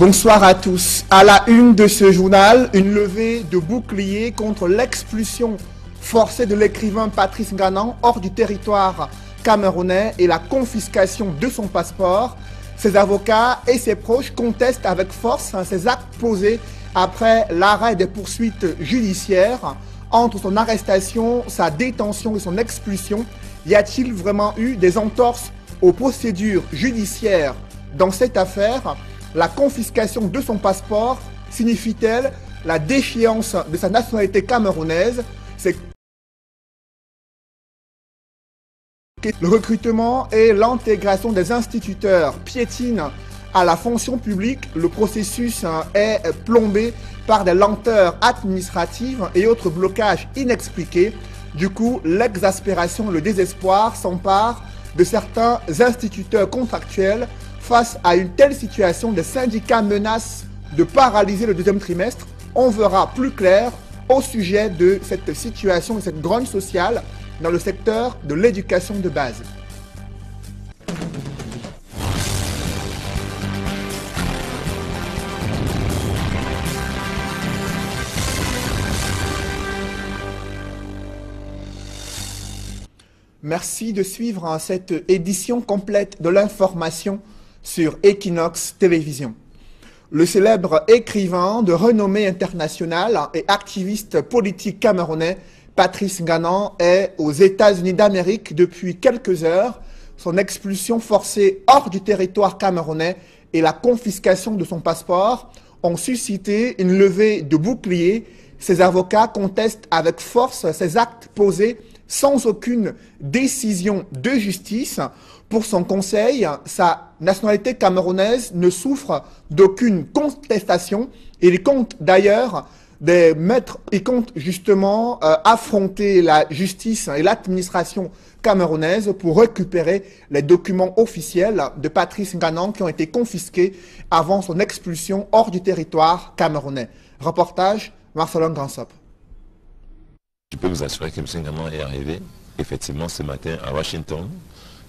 Bonsoir à tous. À la une de ce journal, une levée de bouclier contre l'expulsion forcée de l'écrivain Patrice Nganan hors du territoire camerounais et la confiscation de son passeport. Ses avocats et ses proches contestent avec force ces actes posés après l'arrêt des poursuites judiciaires. Entre son arrestation, sa détention et son expulsion, y a-t-il vraiment eu des entorses aux procédures judiciaires dans cette affaire? La confiscation de son passeport signifie-t-elle la déchéance de sa nationalité camerounaise? C'est le recrutement et l'intégration des instituteurs piétinent à la fonction publique. Le processus est plombé par des lenteurs administratives et autres blocages inexpliqués. Du coup, l'exaspération et le désespoir s'emparent de certains instituteurs contractuels. Face à une telle situation, des syndicats menacent de paralyser le deuxième trimestre. On verra plus clair au sujet de cette situation et cette grogne sociale dans le secteur de l'éducation de base. Merci de suivre cette édition complète de l'information sur Equinox Télévision. Le célèbre écrivain de renommée internationale et activiste politique camerounais Patrice Nganan est aux États-Unis d'Amérique depuis quelques heures. Son expulsion forcée hors du territoire camerounais et la confiscation de son passeport ont suscité une levée de bouclier. Ses avocats contestent avec force ces actes posés sans aucune décision de justice. Pour son conseil, sa nationalité camerounaise ne souffre d'aucune contestation. Il compte d'ailleurs justement affronter la justice et l'administration camerounaise pour récupérer les documents officiels de Patrice Nganan qui ont été confisqués avant son expulsion hors du territoire camerounais. Reportage Marcelin Gansop. Je peux vous assurer que M. Nganan est arrivé effectivement ce matin à Washington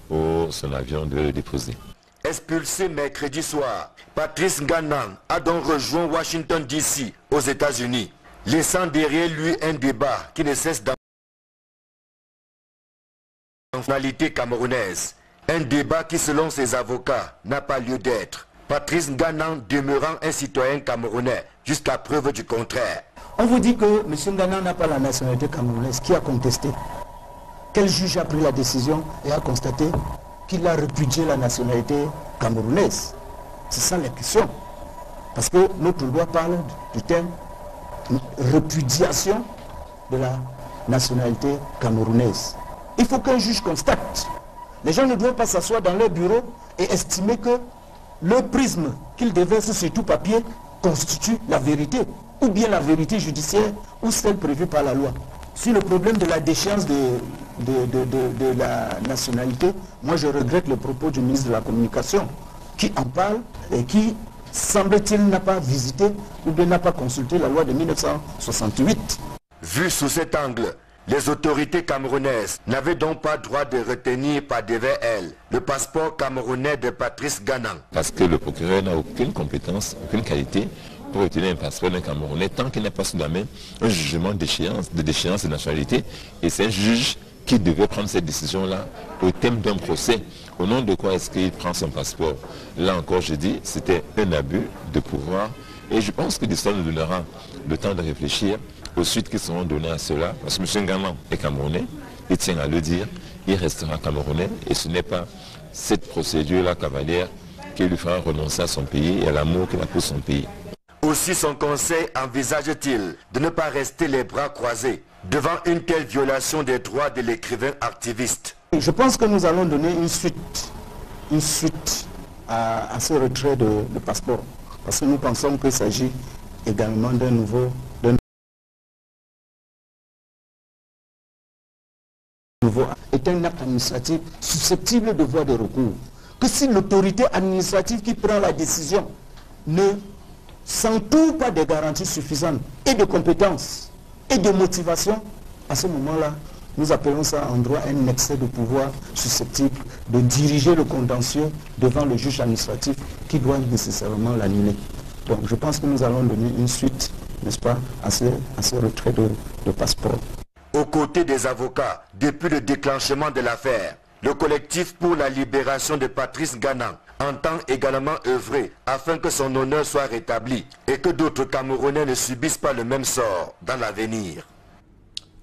pour son avion de le déposer. Expulsé mercredi soir, Patrice Nganan a donc rejoint Washington DC aux États-Unis, laissant derrière lui un débat qui ne cesse dans la nationalité camerounaise. Un débat qui, selon ses avocats, n'a pas lieu d'être. Patrice Nganan demeurant un citoyen camerounais jusqu'à preuve du contraire. On vous dit que M. Nganan n'a pas la nationalité camerounaise. Qui a contesté? Quel juge a pris la décision et a constaté qu'il a répudié la nationalité camerounaise? C'est ça la question. Parce que notre loi parle du terme répudiation de la nationalité camerounaise. Il faut qu'un juge constate. Les gens ne doivent pas s'asseoir dans leur bureau et estimer que le prisme qu'ils déversent sur tout papier constitue la vérité, ou bien la vérité judiciaire, ou celle prévue par la loi. Sur le problème de la déchéance de la nationalité, moi je regrette le propos du ministre de la Communication qui en parle et qui, semble-t-il, n'a pas visité ou bien n'a pas consulté la loi de 1968. Vu sous cet angle, les autorités camerounaises n'avaient donc pas droit de retenir par devers elles le passeport camerounais de Patrice Nganan. Parce que le procureur n'a aucune compétence, aucune qualité pour retenir un passeport d'un Camerounais tant qu'il n'a pas sous la main un jugement de déchéance de nationalité. Et c'est un juge qui devait prendre cette décision-là au thème d'un procès. Au nom de quoi est-ce qu'il prend son passeport? Là encore, je dis, c'était un abus de pouvoir. Et je pense que l'histoire nous donnera le temps de réfléchir aux suites qui seront données à cela. Parce que M. Nganan est Camerounais, il tient à le dire, il restera Camerounais. Et ce n'est pas cette procédure-là cavalière qui lui fera renoncer à son pays et à l'amour qu'il a pour son pays. Aussi son conseil envisage-t-il de ne pas rester les bras croisés devant une telle violation des droits de l'écrivain activiste? Je pense que nous allons donner une suite à ce retrait de passeport. Parce que nous pensons qu'il s'agit également d'un nouveau est un acte administratif susceptible de voie de recours. Que si l'autorité administrative qui prend la décision ne s'entoure pas des garanties suffisantes et de compétences et de motivation, à ce moment-là, nous appelons ça en droit un excès de pouvoir susceptible de diriger le contentieux devant le juge administratif qui doit nécessairement l'annuler. Donc je pense que nous allons donner une suite, n'est-ce pas, à ce retrait de passeport. Aux côtés des avocats, depuis le déclenchement de l'affaire, le collectif pour la libération de Patrice Nganang entend également œuvrer afin que son honneur soit rétabli et que d'autres Camerounais ne subissent pas le même sort dans l'avenir.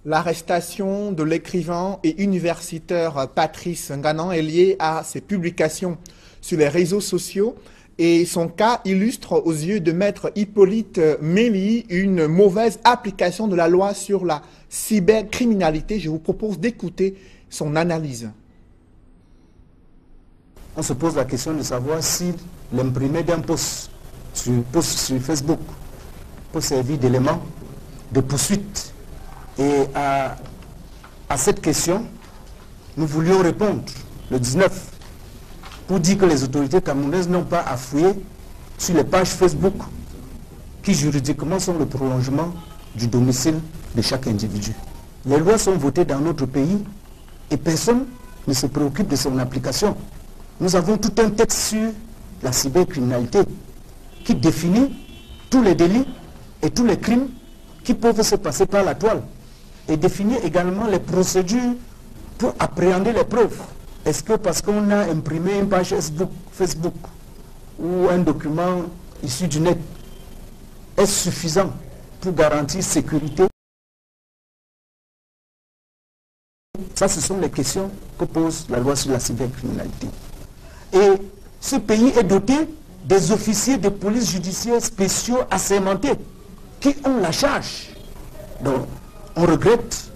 L'arrestation de l'écrivain et universitaire Patrice Nganang est liée à ses publications sur les réseaux sociaux et son cas illustre aux yeux de Maître Hippolyte Méli une mauvaise application de la loi sur la cybercriminalité. Je vous propose d'écouter son analyse. On se pose la question de savoir si l'imprimé d'un post sur Facebook peut servir d'élément de poursuite. Et à cette question, nous voulions répondre le 19 pour dire que les autorités camerounaises n'ont pas à fouiller sur les pages Facebook qui juridiquement sont le prolongement du domicile de chaque individu. Les lois sont votées dans notre pays et personne ne se préoccupe de son application. Nous avons tout un texte sur la cybercriminalité qui définit tous les délits et tous les crimes qui peuvent se passer par la toile et définit également les procédures pour appréhender les preuves. Est-ce que parce qu'on a imprimé une page Facebook ou un document issu du net, est-ce suffisant pour garantir sécurité? Ça, ce sont les questions que pose la loi sur la cybercriminalité. Et ce pays est doté des officiers de police judiciaire spéciaux assermentés qui ont la charge. Donc, on regrette.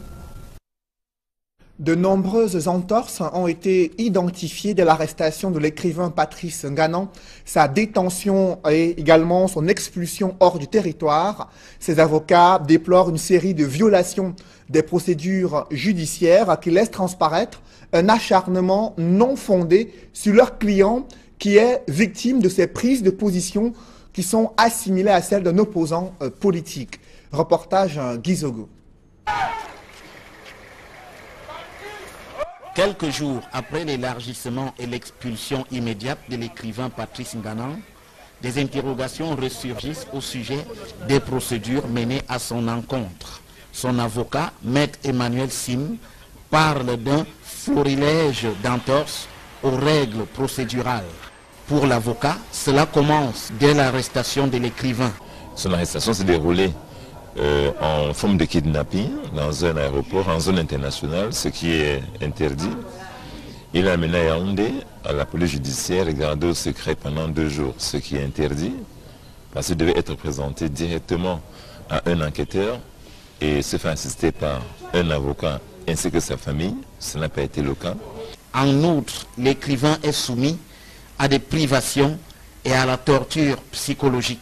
De nombreuses entorses ont été identifiées dès l'arrestation de l'écrivain Patrice Nganang, sa détention et également son expulsion hors du territoire. Ses avocats déplorent une série de violations des procédures judiciaires qui laissent transparaître un acharnement non fondé sur leur client qui est victime de ces prises de position qui sont assimilées à celles d'un opposant politique. Reportage Guizogo. Quelques jours après l'élargissement et l'expulsion immédiate de l'écrivain Patrice Nganang, des interrogations ressurgissent au sujet des procédures menées à son encontre. Son avocat, Maître Emmanuel Sim, parle d'un florilège d'entorses aux règles procédurales. Pour l'avocat, cela commence dès l'arrestation de l'écrivain. Son arrestation s'est déroulée en forme de kidnapping dans un aéroport en zone internationale, ce qui est interdit. Il est amené à Yaoundé, à la police judiciaire, et gardé au secret pendant 2 jours, ce qui est interdit, parce qu'il devait être présenté directement à un enquêteur et se faire assister par un avocat ainsi que sa famille. Ce n'a pas été le cas. En outre, l'écrivain est soumis à des privations et à la torture psychologique.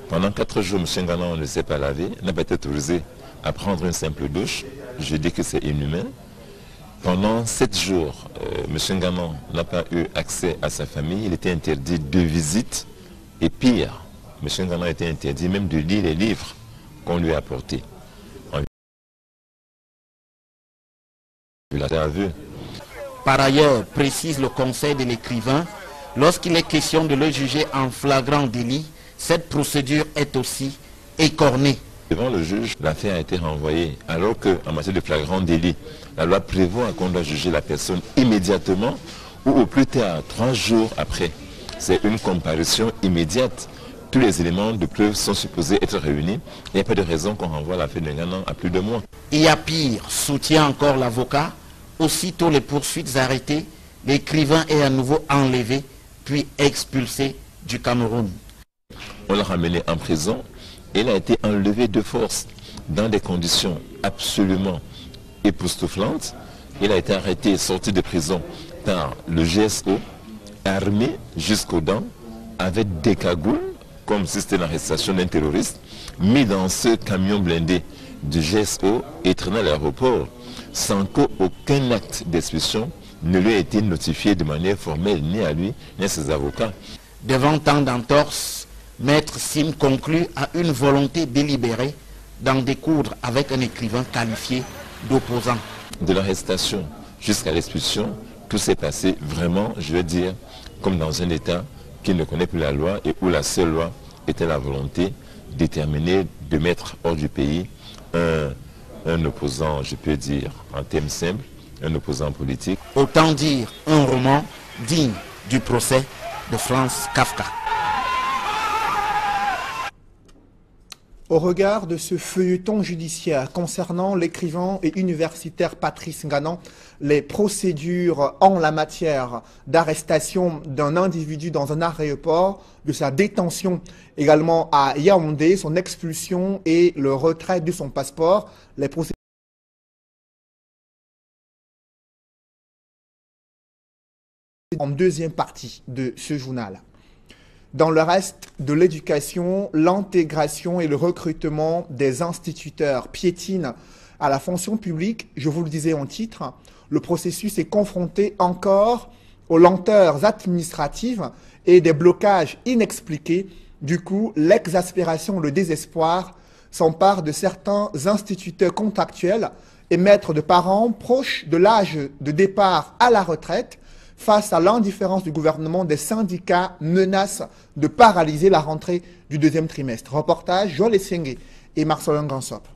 Pendant 4 jours, M. Nganang ne s'est pas lavé, n'a pas été autorisé à prendre une simple douche. Je dis que c'est inhumain. Pendant 7 jours, M. Nganang n'a pas eu accès à sa famille. Il était interdit de visite. Et pire, M. Nganang était interdit même de lire les livres qu'on lui a apportés. Par ailleurs, précise le conseil de l'écrivain, lorsqu'il est question de le juger en flagrant délit, cette procédure est aussi écornée. Devant le juge, l'affaire a été renvoyée, alors qu'en matière de flagrant délit, la loi prévoit qu'on doit juger la personne immédiatement ou au plus tard 3 jours après. C'est une comparution immédiate. Tous les éléments de preuve sont supposés être réunis. Il n'y a pas de raison qu'on renvoie l'affaire de Nganang à plus de mois. Il y a pire, soutient encore l'avocat. Aussitôt les poursuites arrêtées, l'écrivain est à nouveau enlevé, puis expulsé du Cameroun. On l'a ramené en prison. Il a été enlevé de force dans des conditions absolument époustouflantes. Il a été arrêté et sorti de prison par le GSO, armé jusqu'aux dents, avec des cagoules, comme si c'était l'arrestation d'un terroriste, mis dans ce camion blindé du GSO et traîné à l'aéroport, sans qu'aucun acte d'expulsion ne lui ait été notifié de manière formelle, ni à lui, ni à ses avocats. Devant tant d'entorses, Maître Sim conclut à une volonté délibérée d'en découdre avec un écrivain qualifié d'opposant. De l'arrestation jusqu'à l'expulsion, tout s'est passé vraiment, je veux dire, comme dans un État qui ne connaît plus la loi et où la seule loi était la volonté déterminée de mettre hors du pays un opposant, je peux dire en termes simples, un opposant politique. Autant dire un roman digne du procès de Franz Kafka. Au regard de ce feuilleton judiciaire concernant l'écrivain et universitaire Patrice Nganan, les procédures en la matière d'arrestation d'un individu dans un aéroport, de sa détention également à Yaoundé, son expulsion et le retrait de son passeport, les procédures en deuxième partie de ce journal. Dans le reste de l'éducation, l'intégration et le recrutement des instituteurs piétinent à la fonction publique. Je vous le disais en titre, le processus est confronté encore aux lenteurs administratives et des blocages inexpliqués. Du coup, l'exaspération, le désespoir s'emparent de certains instituteurs contractuels et maîtres de parents proches de l'âge de départ à la retraite. Face à l'indifférence du gouvernement, des syndicats menacent de paralyser la rentrée du deuxième trimestre. Reportage Joël Essenge et Marcelin Gansop.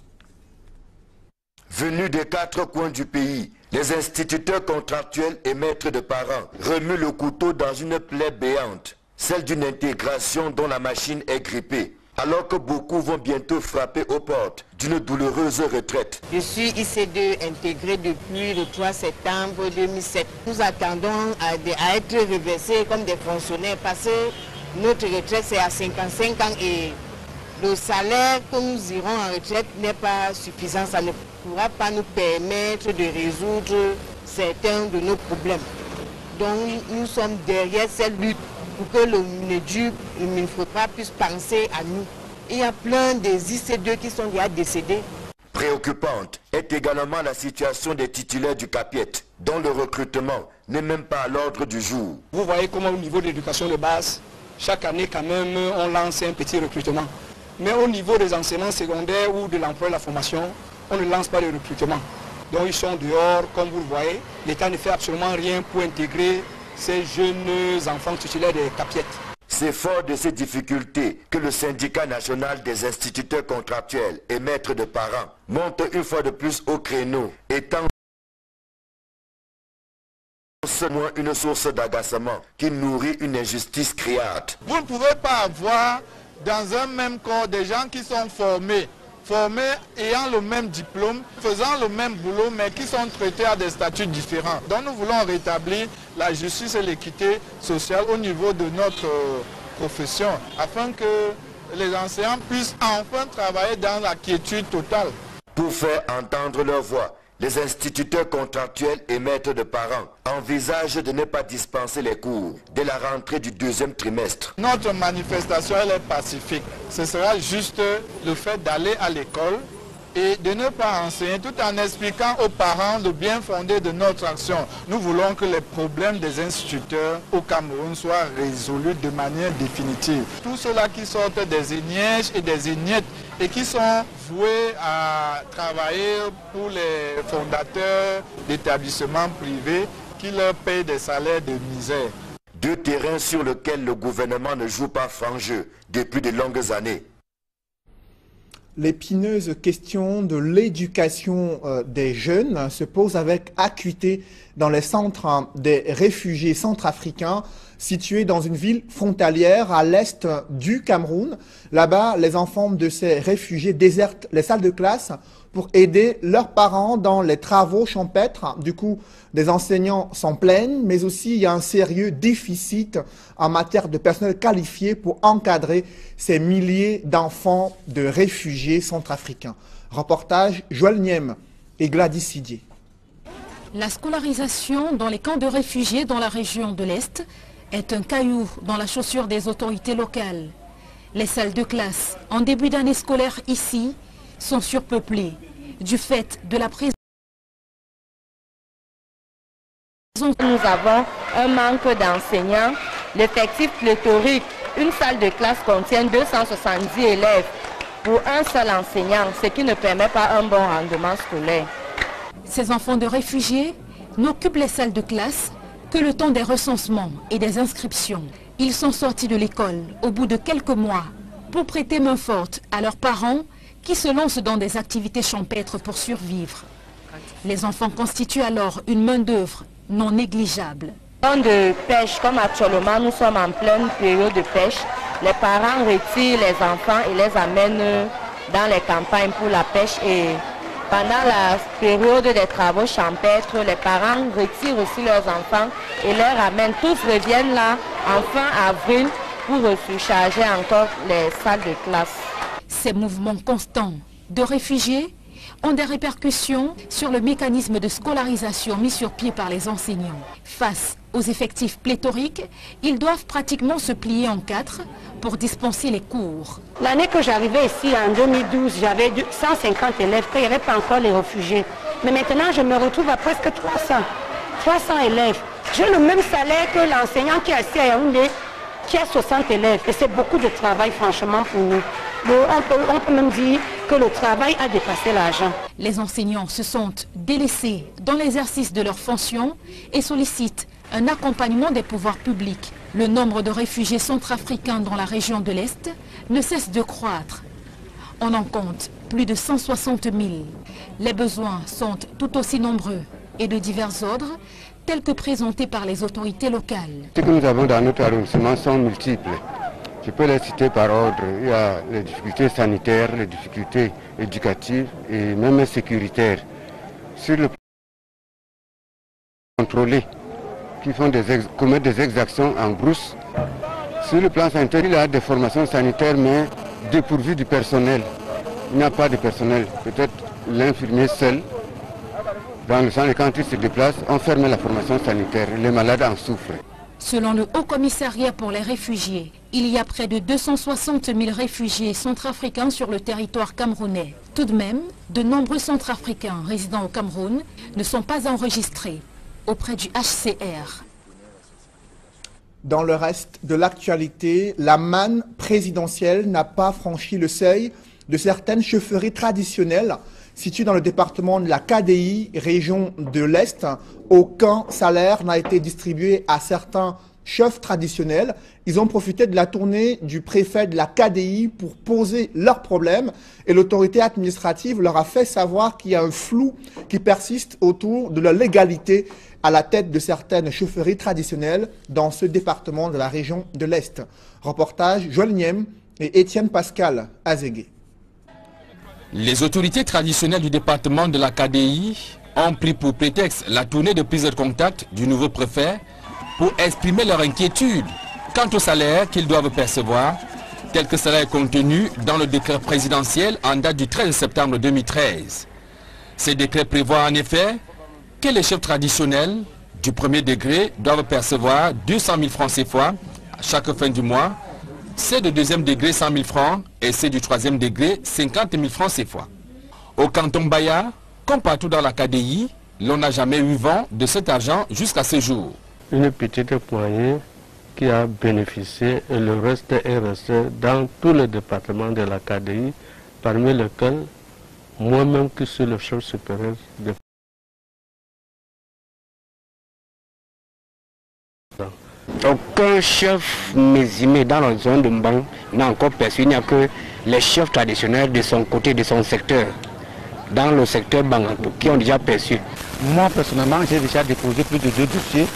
Venus des 4 coins du pays, les instituteurs contractuels et maîtres de parents remuent le couteau dans une plaie béante, celle d'une intégration dont la machine est grippée, alors que beaucoup vont bientôt frapper aux portes d'une douloureuse retraite. Je suis IC2 intégré depuis le 3 septembre 2007. Nous attendons à être reversés comme des fonctionnaires parce que notre retraite c'est à 55 ans et le salaire que nous irons en retraite n'est pas suffisant. Ça ne pourra pas nous permettre de résoudre certains de nos problèmes. Donc nous sommes derrière cette lutte pour que le MINFROPA puisse penser à nous. Il y a plein des IC2 qui sont déjà décédés. Préoccupante est également la situation des titulaires du CAPIET, dont le recrutement n'est même pas à l'ordre du jour. Vous voyez comment au niveau de l'éducation de base, chaque année quand même on lance un petit recrutement. Mais au niveau des enseignements secondaires ou de l'emploi et de la formation, on ne lance pas de recrutement. Donc ils sont dehors, comme vous le voyez. L'État ne fait absolument rien pour intégrer ces jeunes enfants titulaires des CAPIET. C'est fort de ces difficultés que le syndicat national des instituteurs contractuels et maîtres de parents monte une fois de plus au créneau, étant seulement une source d'agacement qui nourrit une injustice criarde. Vous ne pouvez pas avoir dans un même corps des gens qui sont formés ayant le même diplôme, faisant le même boulot, mais qui sont traités à des statuts différents. Donc nous voulons rétablir la justice et l'équité sociale au niveau de notre profession, afin que les enseignants puissent enfin travailler dans la quiétude totale. Pour faire entendre leur voix, les instituteurs contractuels et maîtres de parents envisagent de ne pas dispenser les cours dès la rentrée du deuxième trimestre. Notre manifestation elle est pacifique. Ce sera juste le fait d'aller à l'école et de ne pas enseigner tout en expliquant aux parents le bien fondé de notre action. Nous voulons que les problèmes des instituteurs au Cameroun soient résolus de manière définitive. Tous ceux-là qui sortent des INIEJ et des INIET et qui sont voués à travailler pour les fondateurs d'établissements privés qui leur payent des salaires de misère. Deux terrains sur lesquels le gouvernement ne joue pas franc jeu depuis de longues années. L'épineuse question de l'éducation des jeunes se pose avec acuité dans les centres des réfugiés centrafricains situés dans une ville frontalière à l'est du Cameroun. Là-bas, les enfants de ces réfugiés désertent les salles de classe pour aider leurs parents dans les travaux champêtres. Du coup, des enseignants s'en plaignent, mais aussi il y a un sérieux déficit en matière de personnel qualifié pour encadrer ces milliers d'enfants de réfugiés centrafricains. Reportage Joël Niem et Gladys Sidier. La scolarisation dans les camps de réfugiés dans la région de l'Est est un caillou dans la chaussure des autorités locales. Les salles de classe en début d'année scolaire ici sont surpeuplées du fait de la présence. Nous avons un manque d'enseignants, l'effectif pléthorique. Une salle de classe contient 270 élèves pour un seul enseignant, ce qui ne permet pas un bon rendement scolaire. Ces enfants de réfugiés n'occupent les salles de classe que le temps des recensements et des inscriptions. Ils sont sortis de l'école au bout de quelques mois pour prêter main forte à leurs parents qui se lancent dans des activités champêtres pour survivre. Les enfants constituent alors une main-d'œuvre non négligeable. De pêche, comme actuellement nous sommes en pleine période de pêche, les parents retirent les enfants et les amènent dans les campagnes pour la pêche, et pendant la période des travaux champêtres, les parents retirent aussi leurs enfants et les ramènent. Tous reviennent là en fin avril pour surcharger encore les salles de classe. Ces mouvements constants de réfugiés ont des répercussions sur le mécanisme de scolarisation mis sur pied par les enseignants. Face aux effectifs pléthoriques, ils doivent pratiquement se plier en quatre pour dispenser les cours. L'année que j'arrivais ici, en 2012, j'avais 150 élèves, il n'y avait pas encore les réfugiés. Mais maintenant, je me retrouve à presque 300 élèves. J'ai le même salaire que l'enseignant qui est assis à Yaoundé, qui a 60 élèves. Et c'est beaucoup de travail, franchement, pour nous. On peut même dire que le travail a dépassé l'argent. Les enseignants se sentent délaissés dans l'exercice de leurs fonctions et sollicitent un accompagnement des pouvoirs publics. Le nombre de réfugiés centrafricains dans la région de l'Est ne cesse de croître. On en compte plus de 160 000. Les besoins sont tout aussi nombreux et de divers ordres, tels que présentés par les autorités locales. Ce que nous avons dans notre arrondissement sont multiples. Je peux les citer par ordre. Il y a les difficultés sanitaires, les difficultés éducatives et même sécuritaires. Sur le plan contrôlé, qui commettent des exactions en brousse. Sur le plan sanitaire, il y a des formations sanitaires, mais dépourvues du personnel. Il n'y a pas de personnel. Peut-être l'infirmier seul, dans le sens de quand il se déplace, on ferme la formation sanitaire. Les malades en souffrent. Selon le Haut Commissariat pour les réfugiés, il y a près de 260 000 réfugiés centrafricains sur le territoire camerounais. Tout de même, de nombreux centrafricains résidant au Cameroun ne sont pas enregistrés auprès du HCR. Dans le reste de l'actualité, la manne présidentielle n'a pas franchi le seuil de certaines chefferies traditionnelles situées dans le département de la KDI, région de l'Est. Aucun salaire n'a été distribué à certains chefs traditionnels. Ils ont profité de la tournée du préfet de la KDI pour poser leurs problèmes et l'autorité administrative leur a fait savoir qu'il y a un flou qui persiste autour de la légalité à la tête de certaines chefferies traditionnelles dans ce département de la région de l'Est. Reportage Joël Niem et Étienne Pascal Azégué. Les autorités traditionnelles du département de la KDI ont pris pour prétexte la tournée de prise de contact du nouveau préfet pour exprimer leur inquiétude quant au salaire qu'ils doivent percevoir, tel que cela est contenu dans le décret présidentiel en date du 13 septembre 2013. Ces décrets prévoient en effet que les chefs traditionnels du premier degré doivent percevoir 200 000 francs CFA à chaque fin du mois, ceux de deuxième degré 100 000 francs et ceux du troisième degré 50 000 francs CFA. Au canton Baya, comme partout dans la KDI, l'on n'a jamais eu vent de cet argent jusqu'à ce jour. Une petite poignée qui a bénéficié et le reste est resté dans tous les départements de la KDI, parmi lesquels moi-même qui suis le chef supérieur de aucun chef mésimé dans la zone de Mbang n'a encore perçu, il n'y a que les chefs traditionnels de son côté, de son secteur, dans le secteur Bangantou, qui ont déjà perçu. Moi personnellement, j'ai déjà déposé plus de 2 dossiers,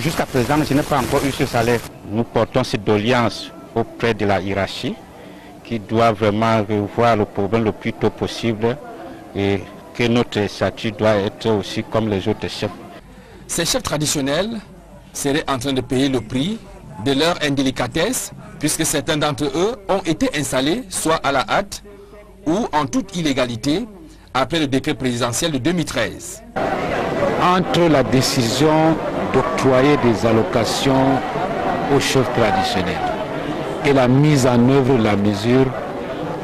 jusqu'à présent je n'ai pas encore eu ce salaire. Nous portons cette doléance auprès de la hiérarchie, qui doit vraiment revoir le problème le plus tôt possible et que notre statut doit être aussi comme les autres chefs. Ces chefs traditionnels seraient en train de payer le prix de leur indélicatesse, puisque certains d'entre eux ont été installés soit à la hâte ou en toute illégalité après le décret présidentiel de 2013. Entre la décision d'octroyer des allocations aux chefs traditionnels et la mise en œuvre de la mesure,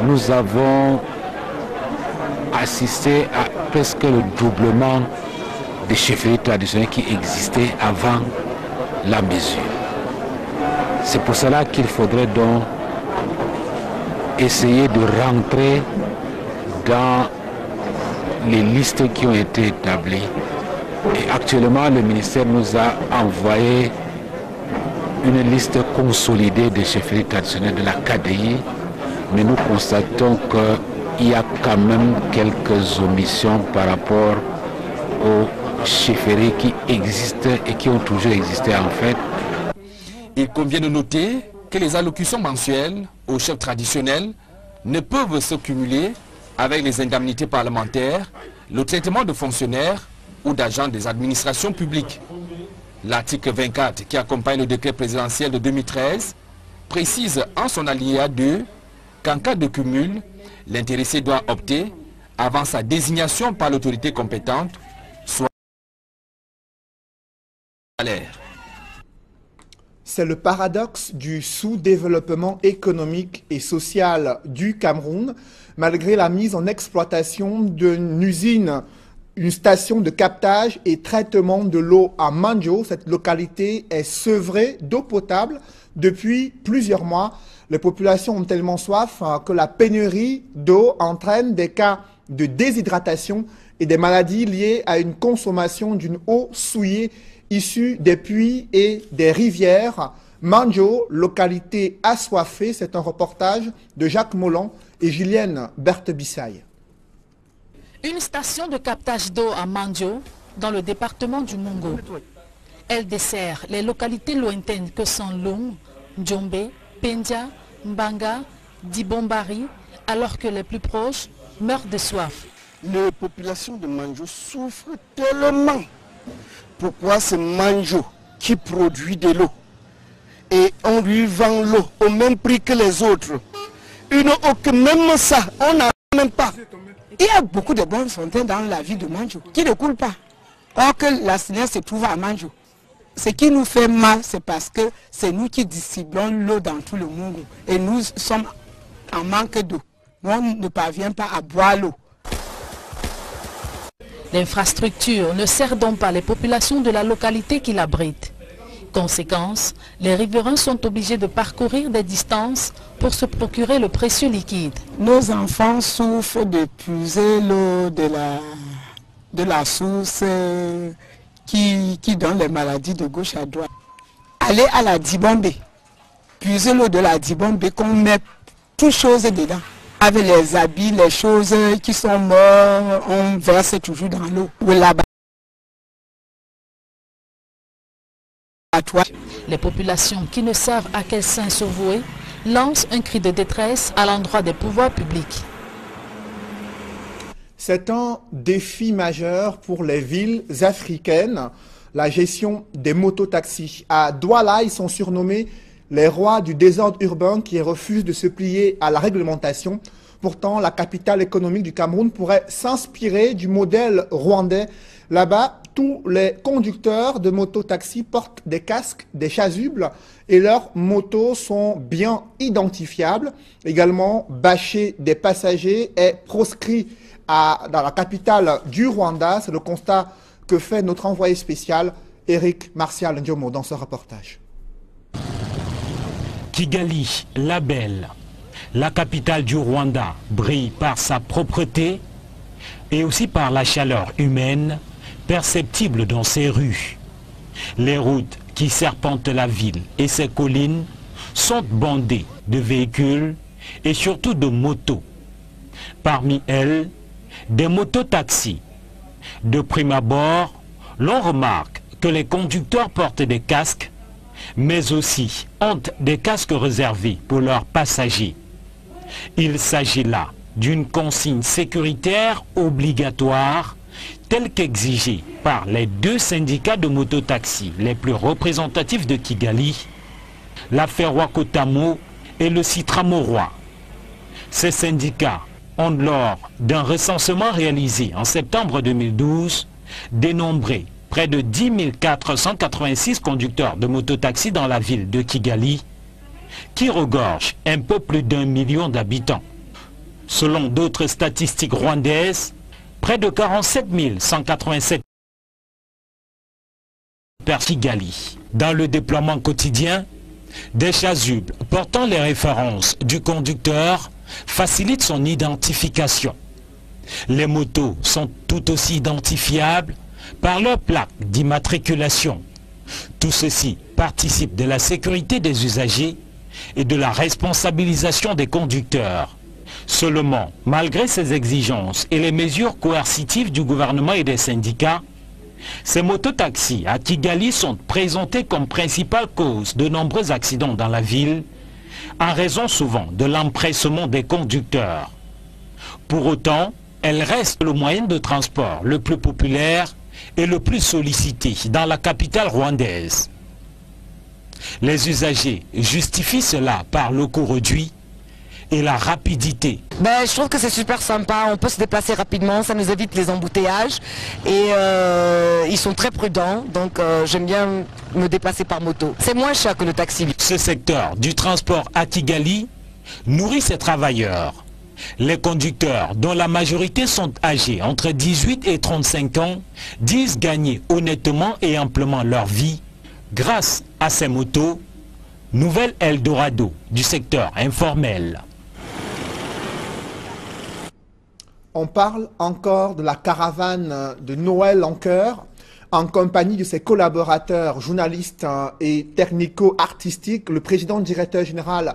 nous avons assisté à presque le doublement des chefferies traditionnelles qui existaient avant la mesure. C'est pour cela qu'il faudrait donc essayer de rentrer dans les listes qui ont été établies. Et actuellement, le ministère nous a envoyé une liste consolidée des chefferies traditionnelles de la KDI mais nous constatons qu'il y a quand même quelques omissions par rapport aux chefferies qui existent et qui ont toujours existé en fait. Il convient de noter que les allocutions mensuelles aux chefs traditionnels ne peuvent se cumuler avec les indemnités parlementaires, le traitement de fonctionnaires ou d'agents des administrations publiques. L'article 24 qui accompagne le décret présidentiel de 2013 précise en son alinéa 2 qu'en cas de cumul, l'intéressé doit opter avant sa désignation par l'autorité compétente, soit salaire. C'est le paradoxe du sous-développement économique et social du Cameroun, malgré la mise en exploitation d'une usine, une station de captage et traitement de l'eau à Manjo. Cette localité est sevrée d'eau potable depuis plusieurs mois. Les populations ont tellement soif que la pénurie d'eau entraîne des cas de déshydratation et des maladies liées à une consommation d'une eau souillée issue des puits et des rivières. Manjo, localité assoiffée, c'est un reportage de Jacques Molon et Julienne Berthe-Bissaye. Une station de captage d'eau à Manjo, dans le département du Mungo. Elle dessert les localités lointaines que sont Lung, Djombe, Pendia, Mbanga, Dibombari, alors que les plus proches meurent de soif. Les populations de Manjo souffrent tellement. Pourquoi c'est Manjo qui produit de l'eau et on lui vend l'eau au même prix que les autres? Une eau que même ça, on n'a même pas. Il y a beaucoup de bonnes fontaines dans la ville de Manjo qui ne coulent pas. Or que la Sénère se trouve à Manjo. Ce qui nous fait mal, c'est parce que c'est nous qui distribuons l'eau dans tout le Mungo. Et nous sommes en manque d'eau. On ne parvient pas à boire l'eau. L'infrastructure ne sert donc pas les populations de la localité qui l'abritent. Conséquence, les riverains sont obligés de parcourir des distances pour se procurer le précieux liquide. Nos enfants souffrent de puiser l'eau de la source qui donne les maladies de gauche à droite. Aller à la Dibombe, puiser l'eau de la Dibombe qu'on met toutes choses dedans. Avec les habits, les choses qui sont mortes, on verse toujours dans l'eau. Les populations qui ne savent à quel saint se vouer lancent un cri de détresse à l'endroit des pouvoirs publics. C'est un défi majeur pour les villes africaines, la gestion des mototaxis. À Douala, ils sont surnommés les rois du désordre urbain qui refusent de se plier à la réglementation. Pourtant, la capitale économique du Cameroun pourrait s'inspirer du modèle rwandais. Là-bas, tous les conducteurs de mototaxis portent des casques, des chasubles et leurs motos sont bien identifiables. Également, bâcher des passagers est proscrit dans la capitale du Rwanda. C'est le constat que fait notre envoyé spécial, Eric Martial Ndiomo, dans ce reportage. Kigali, la belle, la capitale du Rwanda, brille par sa propreté et aussi par la chaleur humaine perceptible dans ses rues. Les routes qui serpentent la ville et ses collines sont bondées de véhicules et surtout de motos. Parmi elles, des mototaxis. De prime abord, l'on remarque que les conducteurs portent des casques, mais aussi ont des casques réservés pour leurs passagers. Il s'agit là d'une consigne sécuritaire obligatoire telle qu'exigée par les deux syndicats de mototaxis les plus représentatifs de Kigali, la Ferroakotamo et le Citramorois. Ces syndicats ont, lors d'un recensement réalisé en septembre 2012, dénombré près de 10 486 conducteurs de mototaxis dans la ville de Kigali, qui regorge un peu plus d'1 million d'habitants. Selon d'autres statistiques rwandaises, près de 47 187 per Kigali. Dans le déploiement quotidien, des chasubles portant les références du conducteur facilitent son identification. Les motos sont tout aussi identifiables par leur plaque d'immatriculation. Tout ceci participe de la sécurité des usagers et de la responsabilisation des conducteurs. Seulement, malgré ces exigences et les mesures coercitives du gouvernement et des syndicats, ces mototaxis à Kigali sont présentés comme principale cause de nombreux accidents dans la ville, en raison souvent de l'empressement des conducteurs. Pour autant, elles restent le moyen de transport le plus populaire et le plus sollicité dans la capitale rwandaise. Les usagers justifient cela par le coût réduit et la rapidité. Je trouve que c'est super sympa, on peut se déplacer rapidement, ça nous évite les embouteillages et ils sont très prudents, donc j'aime bien me déplacer par moto. C'est moins cher que le taxi. Ce secteur du transport à Kigali nourrit ses travailleurs. Les conducteurs, dont la majorité sont âgés entre 18 et 35 ans, disent gagner honnêtement et amplement leur vie grâce à ces motos, nouvel Eldorado du secteur informel. On parle encore de la caravane de Noël en cœur, en compagnie de ses collaborateurs, journalistes et technico-artistiques. Le président-directeur général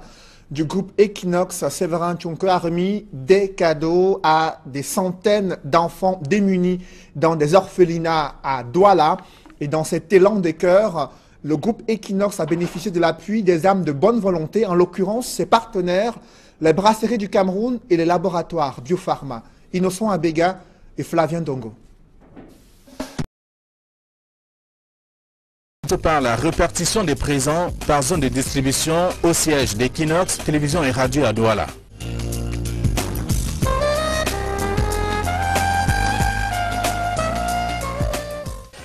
du groupe Equinox, Séverin Tchonko, a remis des cadeaux à des centaines d'enfants démunis dans des orphelinats à Douala. Et dans cet élan des cœurs, le groupe Equinox a bénéficié de l'appui des âmes de bonne volonté, en l'occurrence ses partenaires, les brasseries du Cameroun et les laboratoires Biopharma, Innocent Abega et Flavien Dongo. Par la répartition des présents par zone de distribution au siège d'Equinox, télévision et radio à Douala.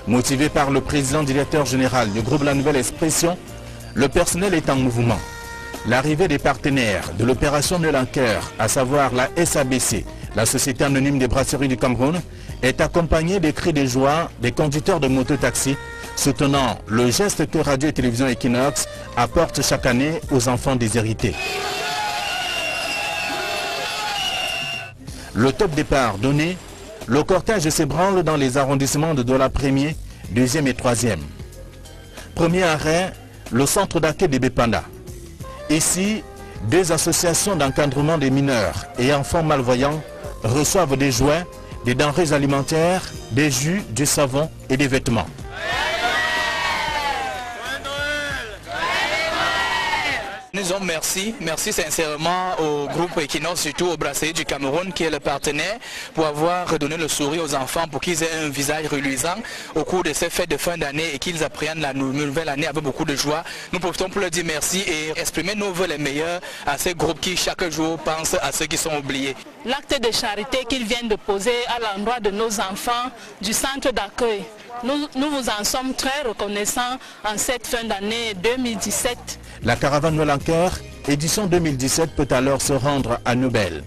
Motivé par le président directeur général du groupe La Nouvelle Expression, le personnel est en mouvement. L'arrivée des partenaires de l'opération Noël en cœur, à savoir la SABC, la Société anonyme des brasseries du Cameroun, est accompagnée des cris de joie des conducteurs de mototaxis, soutenant le geste que Radio et Télévision Equinox apporte chaque année aux enfants déshérités. Le top départ donné, le cortège s'ébranle dans les arrondissements de Douala 1er, 2e et 3e. Premier arrêt, le centre d'accueil de Bepanda. Ici, deux associations d'encadrement des mineurs et enfants malvoyants reçoivent des jouets, des denrées alimentaires, des jus, du savon et des vêtements. Nous disons merci sincèrement au groupe Equinox, surtout au brasserie du Cameroun qui est le partenaire, pour avoir redonné le sourire aux enfants, pour qu'ils aient un visage reluisant au cours de ces fêtes de fin d'année et qu'ils apprennent la nouvelle année avec beaucoup de joie. Nous profitons pour leur dire merci et exprimer nos vœux les meilleurs à ces groupes qui chaque jour pensent à ceux qui sont oubliés. L'acte de charité qu'ils viennent de poser à l'endroit de nos enfants du centre d'accueil, nous vous en sommes très reconnaissants en cette fin d'année 2017. La caravane Noël en cœur, édition 2017, peut alors se rendre à Nobel.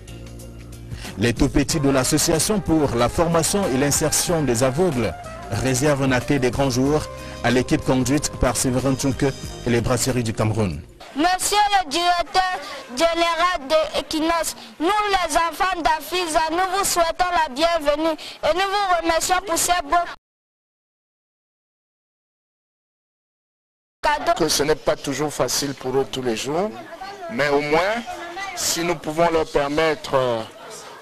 Les tout-petits de l'association pour la formation et l'insertion des aveugles réservent un accueil des grands jours à l'équipe conduite par Séverin Tchonko et les brasseries du Cameroun. Monsieur le directeur général de Equinox, nous les enfants d'Afriza, nous vous souhaitons la bienvenue et nous vous remercions pour ces beaux cadeaux. Que ce n'est pas toujours facile pour eux tous les jours, mais au moins, si nous pouvons leur permettre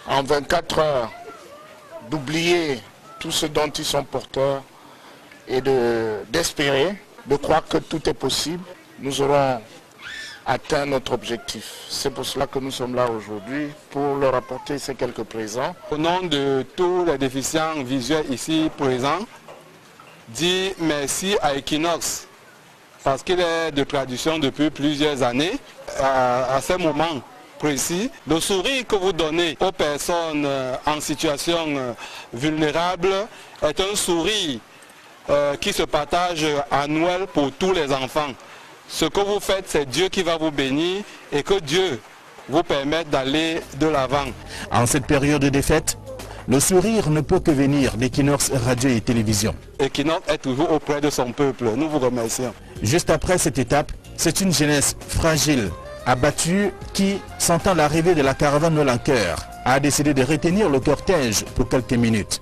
en 24 heures d'oublier tout ce dont ils sont porteurs et d'espérer, de croire que tout est possible, nous aurons atteint notre objectif. C'est pour cela que nous sommes là aujourd'hui, pour leur apporter ces quelques présents. Au nom de tous les déficients visuels ici présents, dis merci à Equinox, parce qu'il est de tradition depuis plusieurs années. À ce moment précis, le sourire que vous donnez aux personnes en situation vulnérable est un sourire qui se partage à Noël pour tous les enfants. Ce que vous faites, c'est Dieu qui va vous bénir et que Dieu vous permette d'aller de l'avant. En cette période de fête, le sourire ne peut que venir d'Equinox Radio et Télévision. Equinox est toujours auprès de son peuple. Nous vous remercions. Juste après cette étape, c'est une jeunesse fragile, abattue, qui, sentant l'arrivée de la caravane Noël en cœur, a décidé de retenir le cortège pour quelques minutes.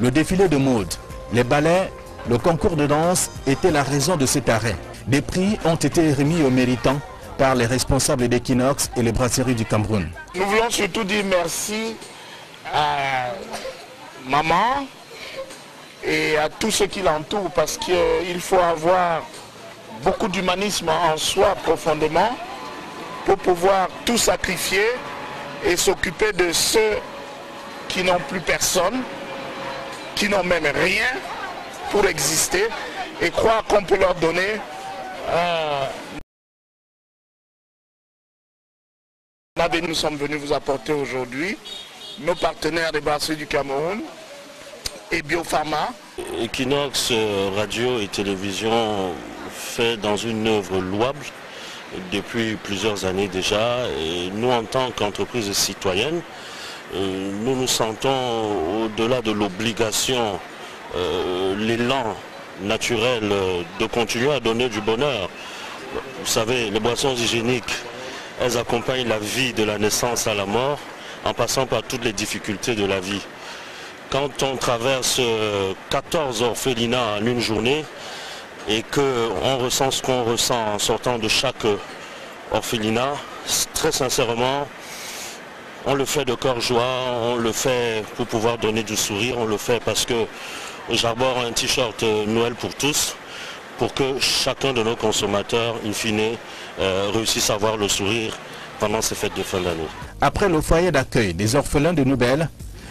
Le défilé de mode, les ballets, le concours de danse étaient la raison de cet arrêt. Des prix ont été remis aux méritants par les responsables d'Equinox et les brasseries du Cameroun. Nous voulons surtout dire merci à maman et à tous ceux qui l'entourent parce qu'il faut avoir beaucoup d'humanisme en soi profondément pour pouvoir tout sacrifier et s'occuper de ceux qui n'ont plus personne, qui n'ont même rien pour exister et croire qu'on peut leur donner nous sommes venus vous apporter aujourd'hui nos partenaires des brasseries du Cameroun et Biopharma. Equinox Radio et Télévision fait dans une œuvre louable depuis plusieurs années déjà. Et nous, en tant qu'entreprise citoyenne, nous nous sentons au-delà de l'obligation, l'élan naturel de continuer à donner du bonheur. Vous savez, les boissons hygiéniques, elles accompagnent la vie de la naissance à la mort, en passant par toutes les difficultés de la vie. Quand on traverse 14 orphelinats en une journée et qu'on ressent ce qu'on ressent en sortant de chaque orphelinat, très sincèrement, on le fait de cœur joie, on le fait pour pouvoir donner du sourire, on le fait parce que j'arbore un t-shirt Noël pour tous, pour que chacun de nos consommateurs, in fine, réussisse à avoir le sourire pendant ces fêtes de fin d'année. Après le foyer d'accueil des orphelins de Nouvelle,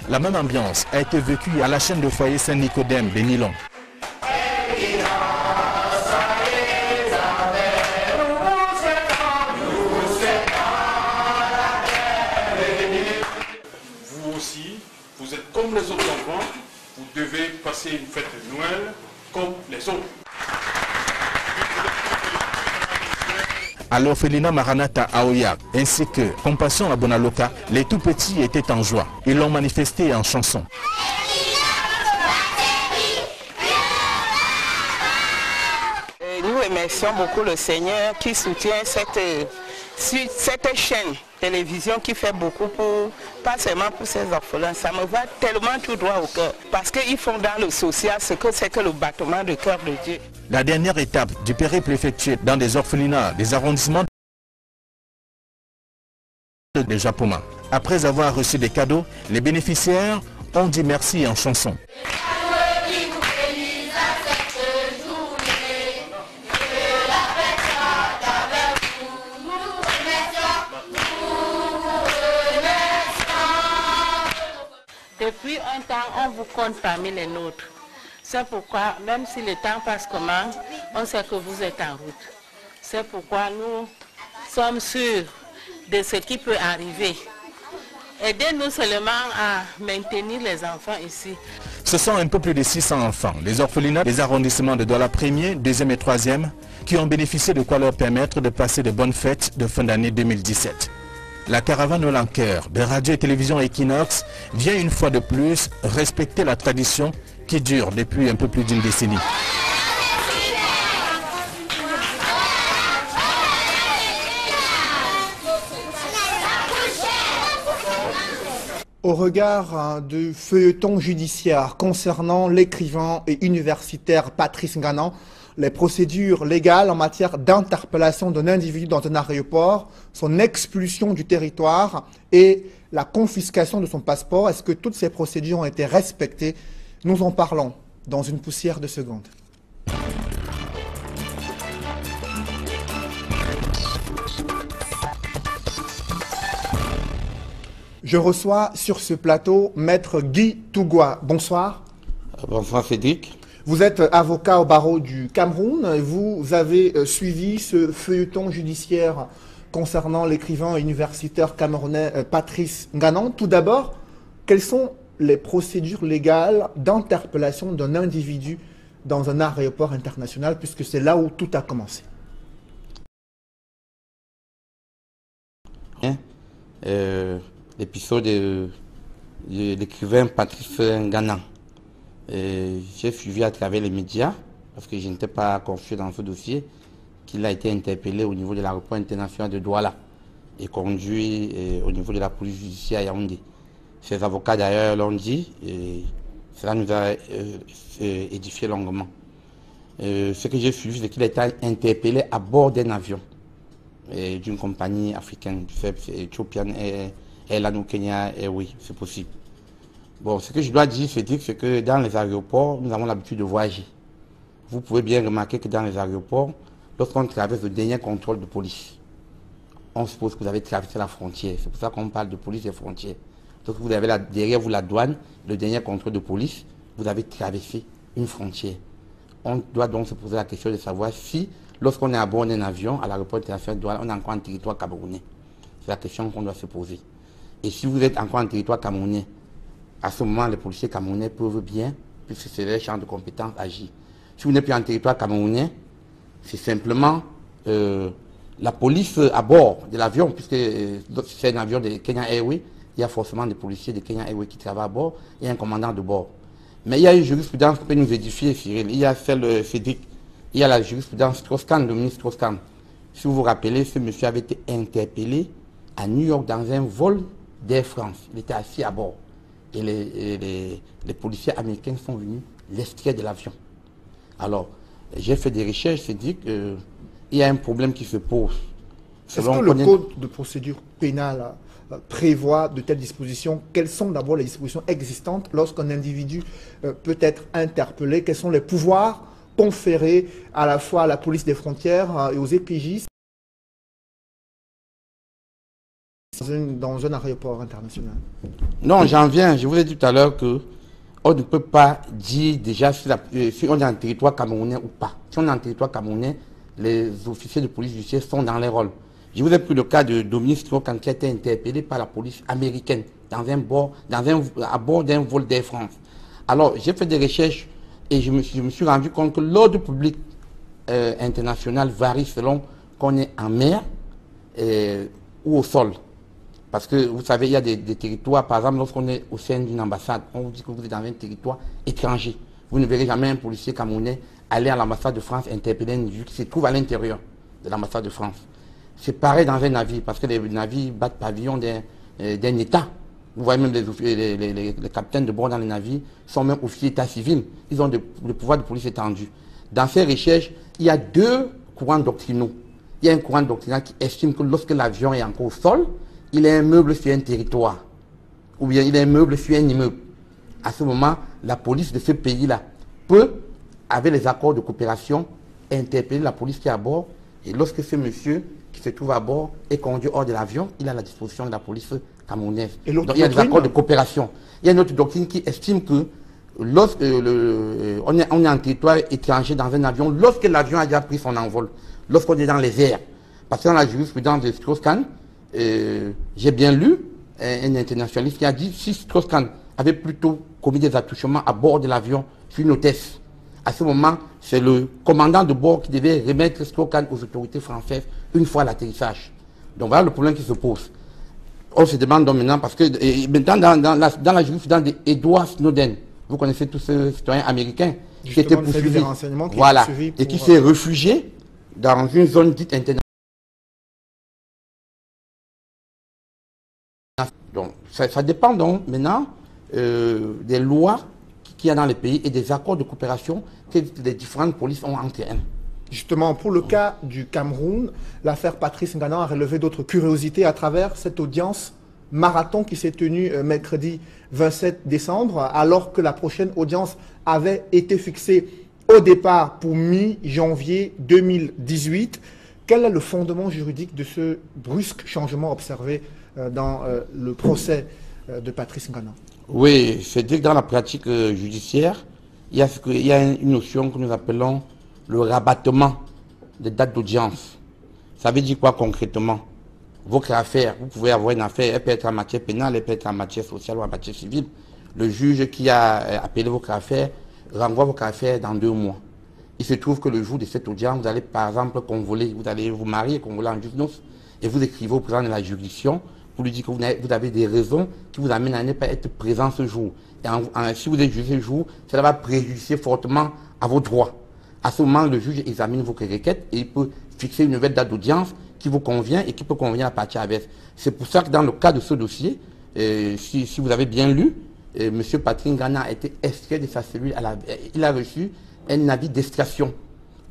la même ambiance a été vécue à la chaîne de foyer Saint-Nicodème de Nilon. Vous aussi, vous êtes comme les autres enfants, vous devez passer une fête de Noël comme les autres. À l'orphelinat Maranatha à Oyak, ainsi que Compassion à Bonaloka, les tout petits étaient en joie. Ils l'ont manifesté en chanson. Nous remercions beaucoup le Seigneur qui soutient cette chaîne télévision qui fait beaucoup pour, pas seulement pour ces orphelins. Ça me va tellement tout droit au cœur parce qu'ils font dans le social ce que c'est que le battement de cœur de Dieu. La dernière étape du périple effectué dans des orphelinats, des arrondissements de Japoma. Après avoir reçu des cadeaux, les bénéficiaires ont dit merci en chanson. Depuis un temps, on vous compte parmi les nôtres. C'est pourquoi, même si le temps passe comment, on sait que vous êtes en route. C'est pourquoi nous sommes sûrs de ce qui peut arriver. Aidez-nous seulement à maintenir les enfants ici. Ce sont un peu plus de 600 enfants, les orphelinats des arrondissements de Douala 1er, 2e et 3e, qui ont bénéficié de quoi leur permettre de passer de bonnes fêtes de fin d'année 2017. La caravane au Lanqueur de Radio et Télévision Equinox vient une fois de plus respecter la tradition qui dure depuis un peu plus d'une décennie. Au regard du feuilleton judiciaire concernant l'écrivain et universitaire Patrice Nganan, les procédures légales en matière d'interpellation d'un individu dans un aéroport, son expulsion du territoire et la confiscation de son passeport, est-ce que toutes ces procédures ont été respectées? Nous en parlons dans une poussière de secondes. Je reçois sur ce plateau Maître Guy Tougoua. Bonsoir. Bonsoir Cédric. Vous êtes avocat au barreau du Cameroun. Vous avez suivi ce feuilleton judiciaire concernant l'écrivain universitaire camerounais Patrice Nganan. Tout d'abord, quelles sont les procédures légales d'interpellation d'un individu dans un aéroport international, puisque c'est là où tout a commencé? L'épisode de l'écrivain Patrice Nganan. J'ai suivi à travers les médias, parce que je n'étais pas confié dans ce dossier, qu'il a été interpellé au niveau de l'aéroport international de Douala et conduit au niveau de la police judiciaire à Yaoundé. Ses avocats d'ailleurs l'ont dit, et Cela nous a édifié longuement. Ce que j'ai suivi, c'est qu'il a été interpellé à bord d'un avion d'une compagnie africaine, c'est Ethiopian Airlines ou Kenya Airways, c'est possible. Bon, ce que je dois dire, c'est que dans les aéroports, nous avons l'habitude de voyager. Vous pouvez bien remarquer que dans les aéroports, lorsqu'on traverse le dernier contrôle de police, on suppose que vous avez traversé la frontière. C'est pour ça qu'on parle de police et frontières. Donc vous avez derrière vous la douane, le dernier contrôle de police, vous avez traversé une frontière. On doit donc se poser la question de savoir si, lorsqu'on est à bord d'un avion, à l'aéroport international de Douala, on est encore en territoire camerounais. C'est la question qu'on doit se poser. Et si vous êtes encore en territoire camerounais, à ce moment, les policiers camerounais peuvent bien, puisque c'est leur champ de compétence, agir. Si vous n'êtes plus en territoire camerounais, c'est simplement la police à bord de l'avion, puisque c'est un avion de Kenya Airways, il y a forcément des policiers de Kenya Airways qui travaillent à bord, et un commandant de bord. Mais il y a une jurisprudence qui peut nous édifier, Cyril. Il y a celle Cédric, il y a la jurisprudence Strauss-Kahn, le ministre Strauss-Kahn. Si vous vous rappelez, ce monsieur avait été interpellé à New York dans un vol d'Air France. Il était assis à bord. Et les policiers américains sont venus l'extraire de l'avion. Alors, j'ai fait des recherches, Cédric, il y a un problème qui se pose. Est-ce que le code de procédure pénale prévoit de telles dispositions? Quelles sont d'abord les dispositions existantes lorsqu'un individu peut être interpellé? Quels sont les pouvoirs conférés à la fois à la police des frontières et aux EPJ dans un aéroport international? Non, j'en viens. Je vous ai dit tout à l'heure qu'on ne peut pas dire déjà si on est en territoire camerounais ou pas. Si on est en territoire camerounais, les officiers de police judiciaire sont dans les rôles. Je vous ai pris le cas de Dominique Strauss-Kahn qui a été interpellé par la police américaine à bord d'un vol d'Air France. Alors, j'ai fait des recherches et je me suis rendu compte que l'ordre public international varie selon qu'on est en mer ou au sol. Parce que vous savez, il y a des territoires, par exemple, lorsqu'on est au sein d'une ambassade, on vous dit que vous êtes dans un territoire étranger. Vous ne verrez jamais un policier camerounais aller à l'ambassade de France interpeller un individu qui se trouve à l'intérieur de l'ambassade de France. C'est pareil dans un navire, parce que les navires battent pavillon d'un État. Vous voyez même les capitaines de bord dans les navires sont même officiers d'état civil. Ils ont le pouvoir de police étendu. Dans ces recherches, il y a deux courants doctrinaux. Il y a un courant doctrinal qui estime que lorsque l'avion est encore au sol, il est un meuble sur un territoire. Ou bien il est un meuble sur un immeuble. À ce moment, la police de ce pays-là peut, avec les accords de coopération, interpeller la police qui est à bord. Et lorsque ce monsieur qui se trouve à bord est conduit hors de l'avion, il a la disposition de la police camerounaise. Donc il y a des accords de coopération. Il y a une autre doctrine qui estime que lorsque on est en territoire étranger dans un avion, lorsque l'avion a déjà pris son envol, lorsqu'on est dans les airs, parce que dans la jurisprudence de Strauss-Kahn, j'ai bien lu un internationaliste qui a dit si Strauss-Kahn avait plutôt commis des attouchements à bord de l'avion sur une hôtesse, à ce moment, c'est le commandant de bord qui devait remettre Strauss-Kahn aux autorités françaises une fois l'atterrissage. Donc voilà le problème qui se pose. On se demande donc maintenant, parce que maintenant dans la jurisprudence d'Edward Snowden, vous connaissez tous ce citoyen américain qui était poursuivi, voilà, et qui s'est réfugié dans une zone dite internationale. Donc ça dépend donc maintenant des lois qu'il y a dans les pays et des accords de coopération que les différentes polices ont entre elles. Justement, pour le cas du Cameroun, l'affaire Patrice Ngana a relevé d'autres curiosités à travers cette audience marathon qui s'est tenue mercredi 27 décembre, alors que la prochaine audience avait été fixée au départ pour mi-janvier 2018. Quel est le fondement juridique de ce brusque changement observé dans le procès de Patrice Ngana? Oui, c'est-à-dire que dans la pratique judiciaire, il y a une notion que nous appelons le rabattement des dates d'audience. Ça veut dire quoi concrètement? Votre affaire, vous pouvez avoir une affaire, elle peut être en matière pénale, elle peut être en matière sociale ou en matière civile. Le juge qui a appelé votre affaire renvoie votre affaire dans 2 mois. Il se trouve que le jour de cette audience, vous allez par exemple convoler, vous allez vous marier, convoler en justice, et vous écrivez au président de la juridiction pour lui dire que vous avez des raisons qui vous amènent à ne pas être présent ce jour. Et si vous êtes jugé ce jour, cela va préjudicer fortement à vos droits. À ce moment, le juge examine vos requêtes et il peut fixer une nouvelle date d'audience qui vous convient et qui peut convenir à la partie adverse. C'est pour ça que dans le cas de ce dossier, si vous avez bien lu, M. Patrick Ngana a été extrait de sa cellule. Il a reçu un avis d'extraction.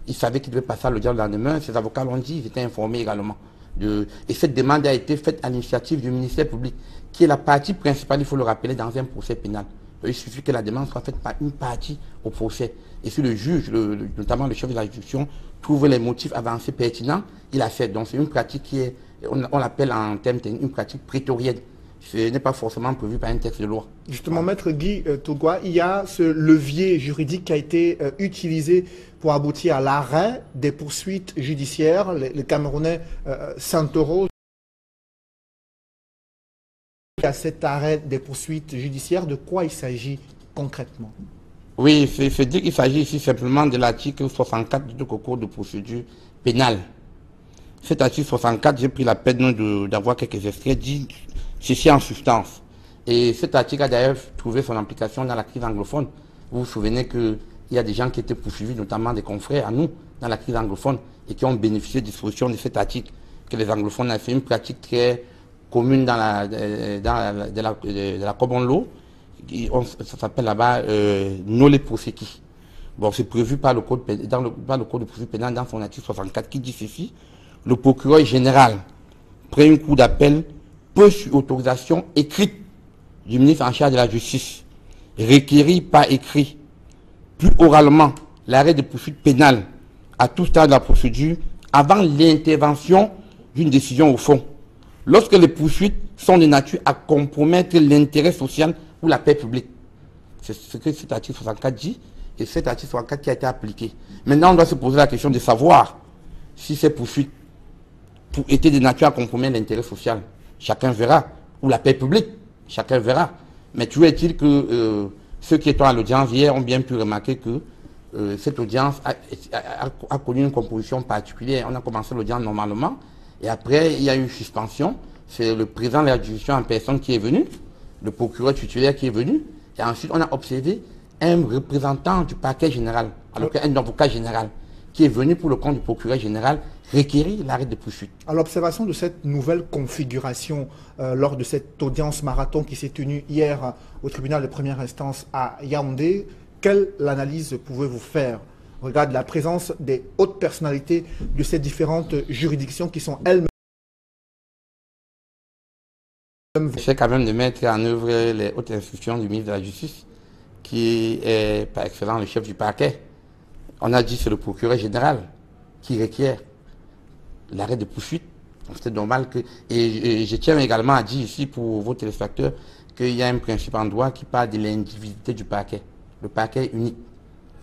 Il savait qu'il devait passer à l'audience le lendemain. Ses avocats l'ont dit, ils étaient informés également. Et cette demande a été faite à l'initiative du ministère public, qui est la partie principale, il faut le rappeler, dans un procès pénal. Il suffit que la demande soit faite par une partie au procès. Et si le juge, notamment le chef de la juridiction, trouve les motifs avancés pertinents, il a fait. Donc c'est une pratique qui est, on l'appelle en termes techniques, une pratique prétorienne. Ce n'est pas forcément prévu par un texte de loi. Justement, Maître Guy Togoua, il y a ce levier juridique qui a été utilisé pour aboutir à l'arrêt des poursuites judiciaires. Les Camerounais s'interrogent à cet arrêt des poursuites judiciaires. De quoi il s'agit concrètement? Oui, c'est dire qu'il s'agit ici simplement de l'article 64 du Code de procédure pénale. Cet article 64, j'ai pris la peine d'avoir quelques extraits, dit ceci en substance. Et cet article a d'ailleurs trouvé son application dans la crise anglophone. Vous vous souvenez qu'il y a des gens qui étaient poursuivis, notamment des confrères à nous, dans la crise anglophone, et qui ont bénéficié des dispositions de cet article, que les anglophones ont fait une pratique très commune dans la common law. Ça s'appelle là-bas nolé prosecchi. Bon, c'est prévu par le code de procédure pénale dans son article 64 qui dit ceci: le procureur général, près une cour d'appel, peut, sur autorisation écrite du ministre en charge de la justice, requérir par écrit, plus oralement, l'arrêt de poursuite pénale à tout stade de la procédure avant l'intervention d'une décision au fond, lorsque les poursuites sont de nature à compromettre l'intérêt social ou la paix publique. C'est ce que cet article 64 dit, et cet article 64 qui a été appliqué. Maintenant, on doit se poser la question de savoir si ces poursuites étaient de nature à compromettre l'intérêt social. Chacun verra. Ou la paix publique. Chacun verra. Mais toujours est-il que ceux qui étaient à l'audience hier ont bien pu remarquer que cette audience a connu une composition particulière. On a commencé l'audience normalement, et après, il y a eu une suspension. C'est le président de la juridiction en personne qui est venu, le procureur titulaire qui est venu, et ensuite on a observé un représentant du parquet général, alors qu'un avocat général, qui est venu pour le compte du procureur général requérir l'arrêt de poursuite. À l'observation de cette nouvelle configuration, lors de cette audience marathon qui s'est tenue hier au tribunal de première instance à Yaoundé, quelle analyse pouvez-vous faire au regard de la présence des hautes personnalités de ces différentes juridictions qui sont elles-mêmes? J'essaie quand même de mettre en œuvre les hautes instructions du ministre de la Justice, qui est par excellence le chef du parquet. On a dit que c'est le procureur général qui requiert l'arrêt de poursuite. C'est normal que... Et je tiens également à dire ici pour vos téléspectateurs qu'il y a un principe en droit qui parle de l'indivisibilité du parquet. Le parquet est unique.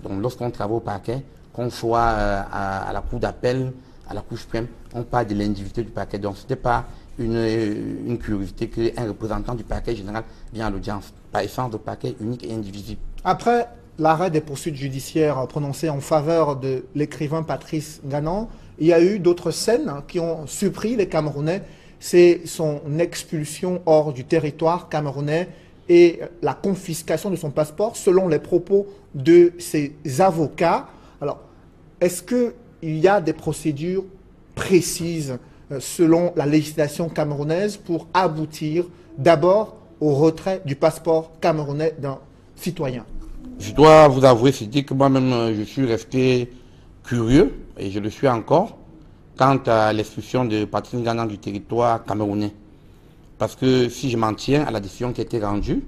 Donc lorsqu'on travaille au parquet, qu'on soit à la cour d'appel, à la cour suprême, on parle de l'individualité du parquet. Donc ce n'était pas une curiosité qu'un représentant du parquet général vient à l'audience. Par essence, le parquet est unique et indivisible. Après l'arrêt des poursuites judiciaires prononcées en faveur de l'écrivain Patrice Ngana, il y a eu d'autres scènes qui ont surpris les Camerounais. C'est son expulsion hors du territoire camerounais et la confiscation de son passeport, selon les propos de ses avocats. Alors, est-ce qu'il y a des procédures précises selon la législation camerounaise pour aboutir d'abord au retrait du passeport camerounais d'un citoyen? Je dois vous avouer, c'est dit que moi-même je suis resté curieux, et je le suis encore, quant à l'expulsion de Patrice Ngana du territoire camerounais. Parce que si je m'en tiens à la décision qui a été rendue,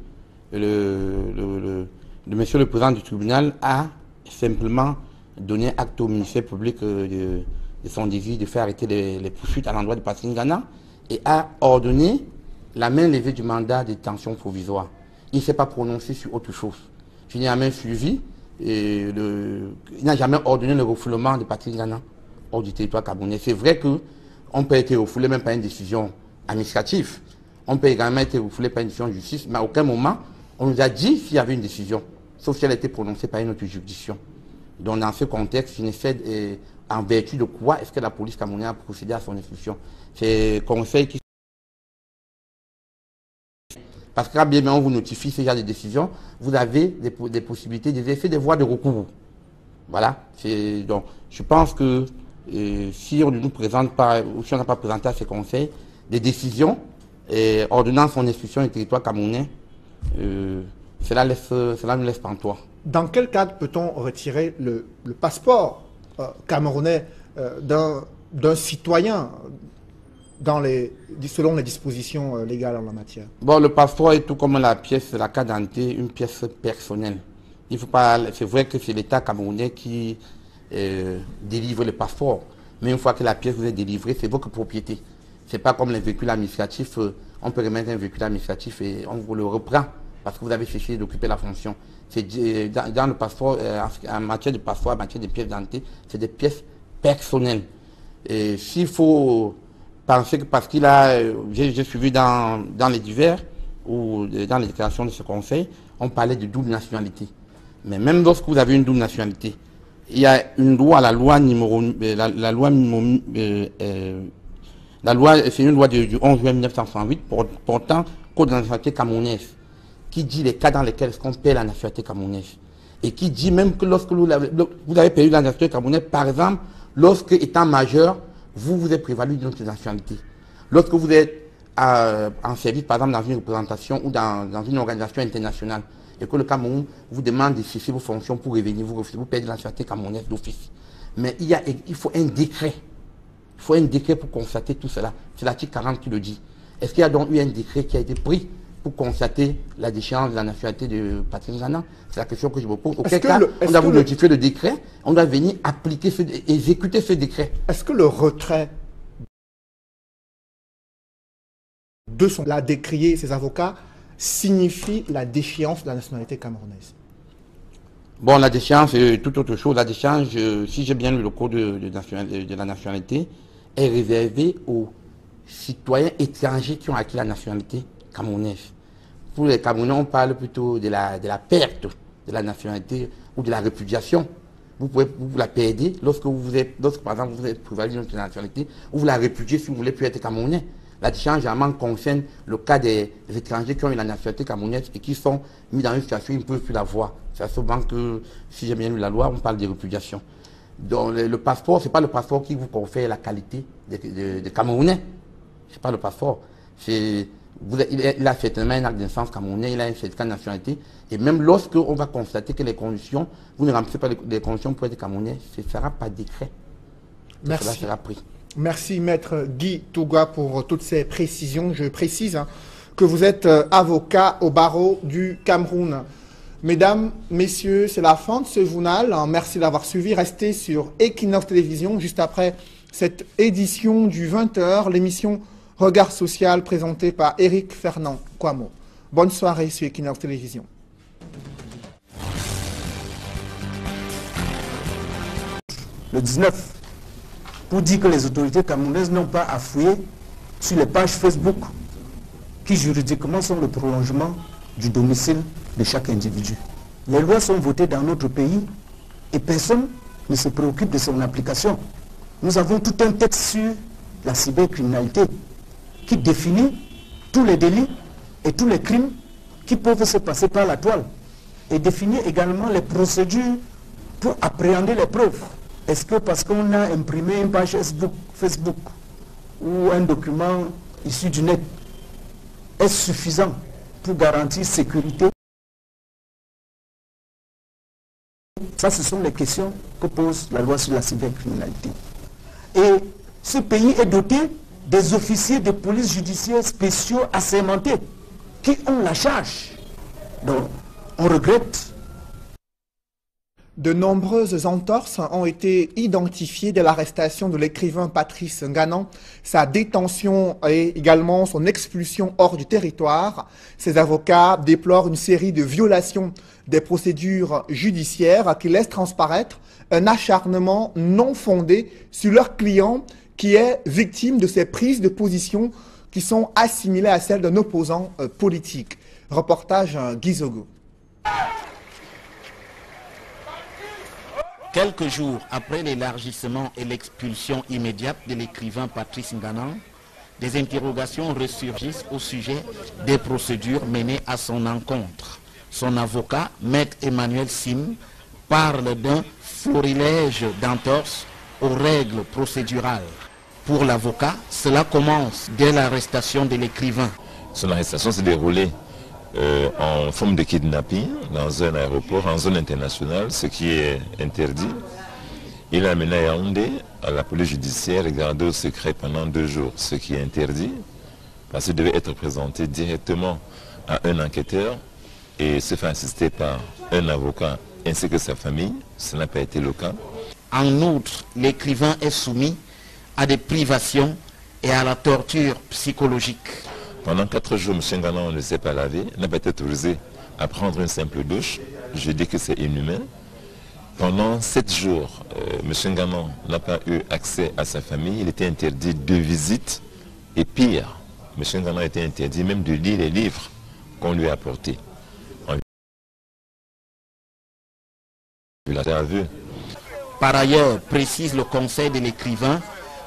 monsieur le président du tribunal a simplement donné acte au ministère public de son désir de faire arrêter les poursuites à l'endroit de Patrice Ngana et a ordonné la main levée du mandat de détention provisoire. Il ne s'est pas prononcé sur autre chose. Il n'a jamais suivi, il n'a jamais ordonné le refoulement de Patrice Ngana hors du territoire camerounais. C'est vrai qu'on peut être refoulé même par une décision administrative. On peut également être refoulé par une décision de justice, mais à aucun moment on nous a dit s'il y avait une décision, sauf si elle a été prononcée par une autre juridiction. Donc dans ce contexte, il essaie en vertu de quoi est-ce que la police camerounaise a procédé à son expulsion. C'est le conseil qui... Parce que bien on vous notifie ce genre de décision, vous avez des possibilités, des effets, des voies de recours. Voilà. Donc je pense que si on ne nous présente pas, ou si on n'a pas présenté à ces conseils, des décisions ordonnant son expulsion du territoire camerounais, cela nous laisse pantois. Dans quel cadre peut-on retirer le passeport camerounais d'un citoyen selon les dispositions légales en la matière? Bon, le passeport est tout comme la carte d'identité, une pièce personnelle. Il faut pas. C'est vrai que c'est l'État camerounais qui délivre le passeport. Mais une fois que la pièce vous est délivrée, c'est votre propriété. C'est pas comme les véhicules administratifs. On peut remettre un véhicule administratif et on vous le reprend parce que vous avez cessé d'occuper la fonction. Dans le passeport, en matière de passeport, en matière de pièces d'identité, c'est des pièces personnelles. Et s'il faut penser que parce qu'il a, j'ai suivi dans les divers ou dans les déclarations de ce conseil, on parlait de double nationalité. Mais même lorsque vous avez une double nationalité, il y a une loi, la loi c'est une loi du 11 juin 1968 portant code de la nationalité camerounaise, qui dit les cas dans lesquels on paie la nationalité camerounaise. Et qui dit même que lorsque vous avez payé la nationalité camerounaise, par exemple, lorsque étant majeur, vous êtes prévalu d'une autre nationalité. Lorsque vous êtes en service, par exemple, dans une représentation ou dans une organisation internationale, et que le Cameroun vous demande de cesser vos fonctions pour revenir, vous perdez la nationalité camerounaise d'office. Mais il faut un décret. Il faut un décret pour constater tout cela. C'est l'article 40 qui le dit. Est-ce qu'il y a donc eu un décret qui a été pris pour constater la déchéance de la nationalité de Patrice Ngana? C'est la question que je me pose. Auquel cas, on doit vous notifier le décret, on doit venir appliquer, exécuter ce décret. Est-ce que le retrait l'a décrié ses avocats signifie la déchéance de la nationalité camerounaise? Bon, la déchéance est tout autre chose. La déchéance, si j'ai bien lu le code de la nationalité, est réservée aux citoyens étrangers qui ont acquis la nationalité camerounaise. Pour les Camerounais, on parle plutôt de la perte de la nationalité ou de la répudiation. Vous la perdez lorsque par exemple vous êtes privé d'une nationalité, ou vous la répudiez si vous ne voulez plus être Camerounais. La déchéance généralement concerne le cas des étrangers qui ont eu la nationalité camerounaise et qui sont mis dans une situation où ils ne peuvent plus la voir. C'est souvent que, si j'ai bien lu la loi, on parle de répudiation. Donc le passeport, ce n'est pas le passeport qui vous confère la qualité de Camerounais. Ce n'est pas le passeport. Il a certainement un acte de naissance camerounais, il a un certificat de nationalité. Et même lorsque on va constater que les conditions, vous ne remplissez pas les conditions pour être Camerounais, ce sera par décret. Merci. Cela sera pris. Merci Maître Guy Touga pour toutes ces précisions. Je précise que vous êtes avocat au barreau du Cameroun. Mesdames, messieurs, c'est la fin de ce journal. Merci d'avoir suivi. Restez sur Equinox Télévision juste après cette édition du 20h, l'émission Regard Social présentée par Éric Fernand Kouamo. Bonne soirée sur Equinox Télévision. Le 19, pour dire que les autorités camerounaises n'ont pas à fouiller sur les pages Facebook qui juridiquement sont le prolongement du domicile de chaque individu. Les lois sont votées dans notre pays et personne ne se préoccupe de son application. Nous avons tout un texte sur la cybercriminalité qui définit tous les délits et tous les crimes qui peuvent se passer par la toile et définit également les procédures pour appréhender les preuves. Est-ce que parce qu'on a imprimé une page Facebook ou un document issu du net, est-ce suffisant pour garantir sécurité? Ça, ce sont les questions que pose la loi sur la cybercriminalité. Et ce pays est doté des officiers de police judiciaire spéciaux assermentés qui ont la charge. Donc, on regrette. De nombreuses entorses ont été identifiées dès l'arrestation de l'écrivain Patrice Ngana, sa détention et également son expulsion hors du territoire. Ses avocats déplorent une série de violations des procédures judiciaires qui laissent transparaître un acharnement non fondé sur leur client qui est victime de ces prises de position qui sont assimilées à celles d'un opposant politique. Reportage Guizogo. Quelques jours après l'élargissement et l'expulsion immédiate de l'écrivain Patrice Ngana, des interrogations ressurgissent au sujet des procédures menées à son encontre. Son avocat, Maître Emmanuel Sim, parle d'un florilège d'entorses aux règles procédurales. Pour l'avocat, cela commence dès l'arrestation de l'écrivain. Son arrestation s'est déroulée en forme de kidnapping dans un aéroport en zone internationale, ce qui est interdit. Il a amené à Yaoundé, à la police judiciaire, et gardé au secret pendant 2 jours, ce qui est interdit, parce qu'il devait être présenté directement à un enquêteur et se faire assister par un avocat ainsi que sa famille. Ce n'a pas été le cas. En outre, l'écrivain est soumis à des privations et à la torture psychologique. Pendant 4 jours, M. Nganan ne s'est pas lavé, n'a pas été autorisé à prendre une simple douche. Je dis que c'est inhumain. Pendant 7 jours, M. Nganan n'a pas eu accès à sa famille. Il était interdit de visite. Et pire, M. Nganan était interdit même de lire les livres qu'on lui a apportés. Par ailleurs, précise le conseil de l'écrivain,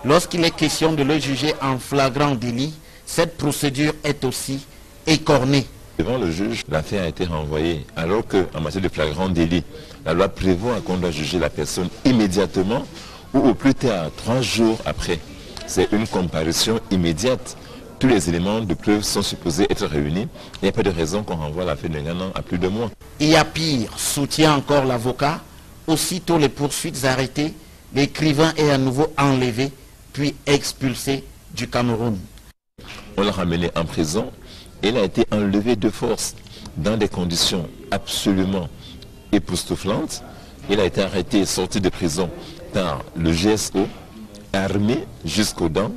lorsqu'il est question de le juger en flagrant délit, cette procédure est aussi écornée. Devant le juge, l'affaire a été renvoyée, alors qu'en matière de flagrant délit, la loi prévoit qu'on doit juger la personne immédiatement ou au plus tard 3 jours après. C'est une comparution immédiate. Tous les éléments de preuve sont supposés être réunis. Il n'y a pas de raison qu'on renvoie l'affaire de Nganan à plus de mois. Il y a pire, soutient encore l'avocat. Aussitôt les poursuites arrêtées, l'écrivain est à nouveau enlevé, puis expulsé du Cameroun. On l'a ramené en prison. Il a été enlevé de force dans des conditions absolument époustouflantes. Il a été arrêté et sorti de prison par le GSO, armé jusqu'aux dents,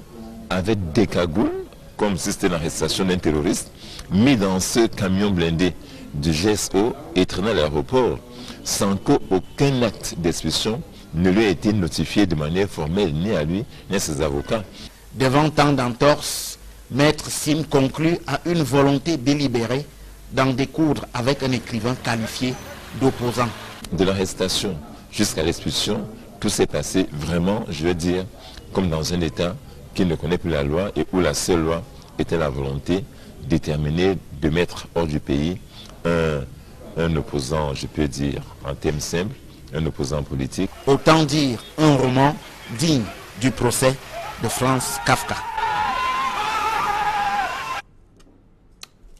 avec des cagoules, comme si c'était l'arrestation d'un terroriste, mis dans ce camion blindé du GSO et traîné à l'aéroport, sans qu'aucun acte d'expulsion ne lui ait été notifié de manière formelle, ni à lui, ni à ses avocats. Devant tant d'entorses, Maître Sim conclut à une volonté délibérée d'en découdre avec un écrivain qualifié d'opposant. De l'arrestation jusqu'à l'expulsion, tout s'est passé vraiment, je veux dire, comme dans un État qui ne connaît plus la loi et où la seule loi était la volonté déterminée de mettre hors du pays un opposant, je peux dire, en termes simples, un opposant politique. Autant dire un roman digne du procès de Franz Kafka.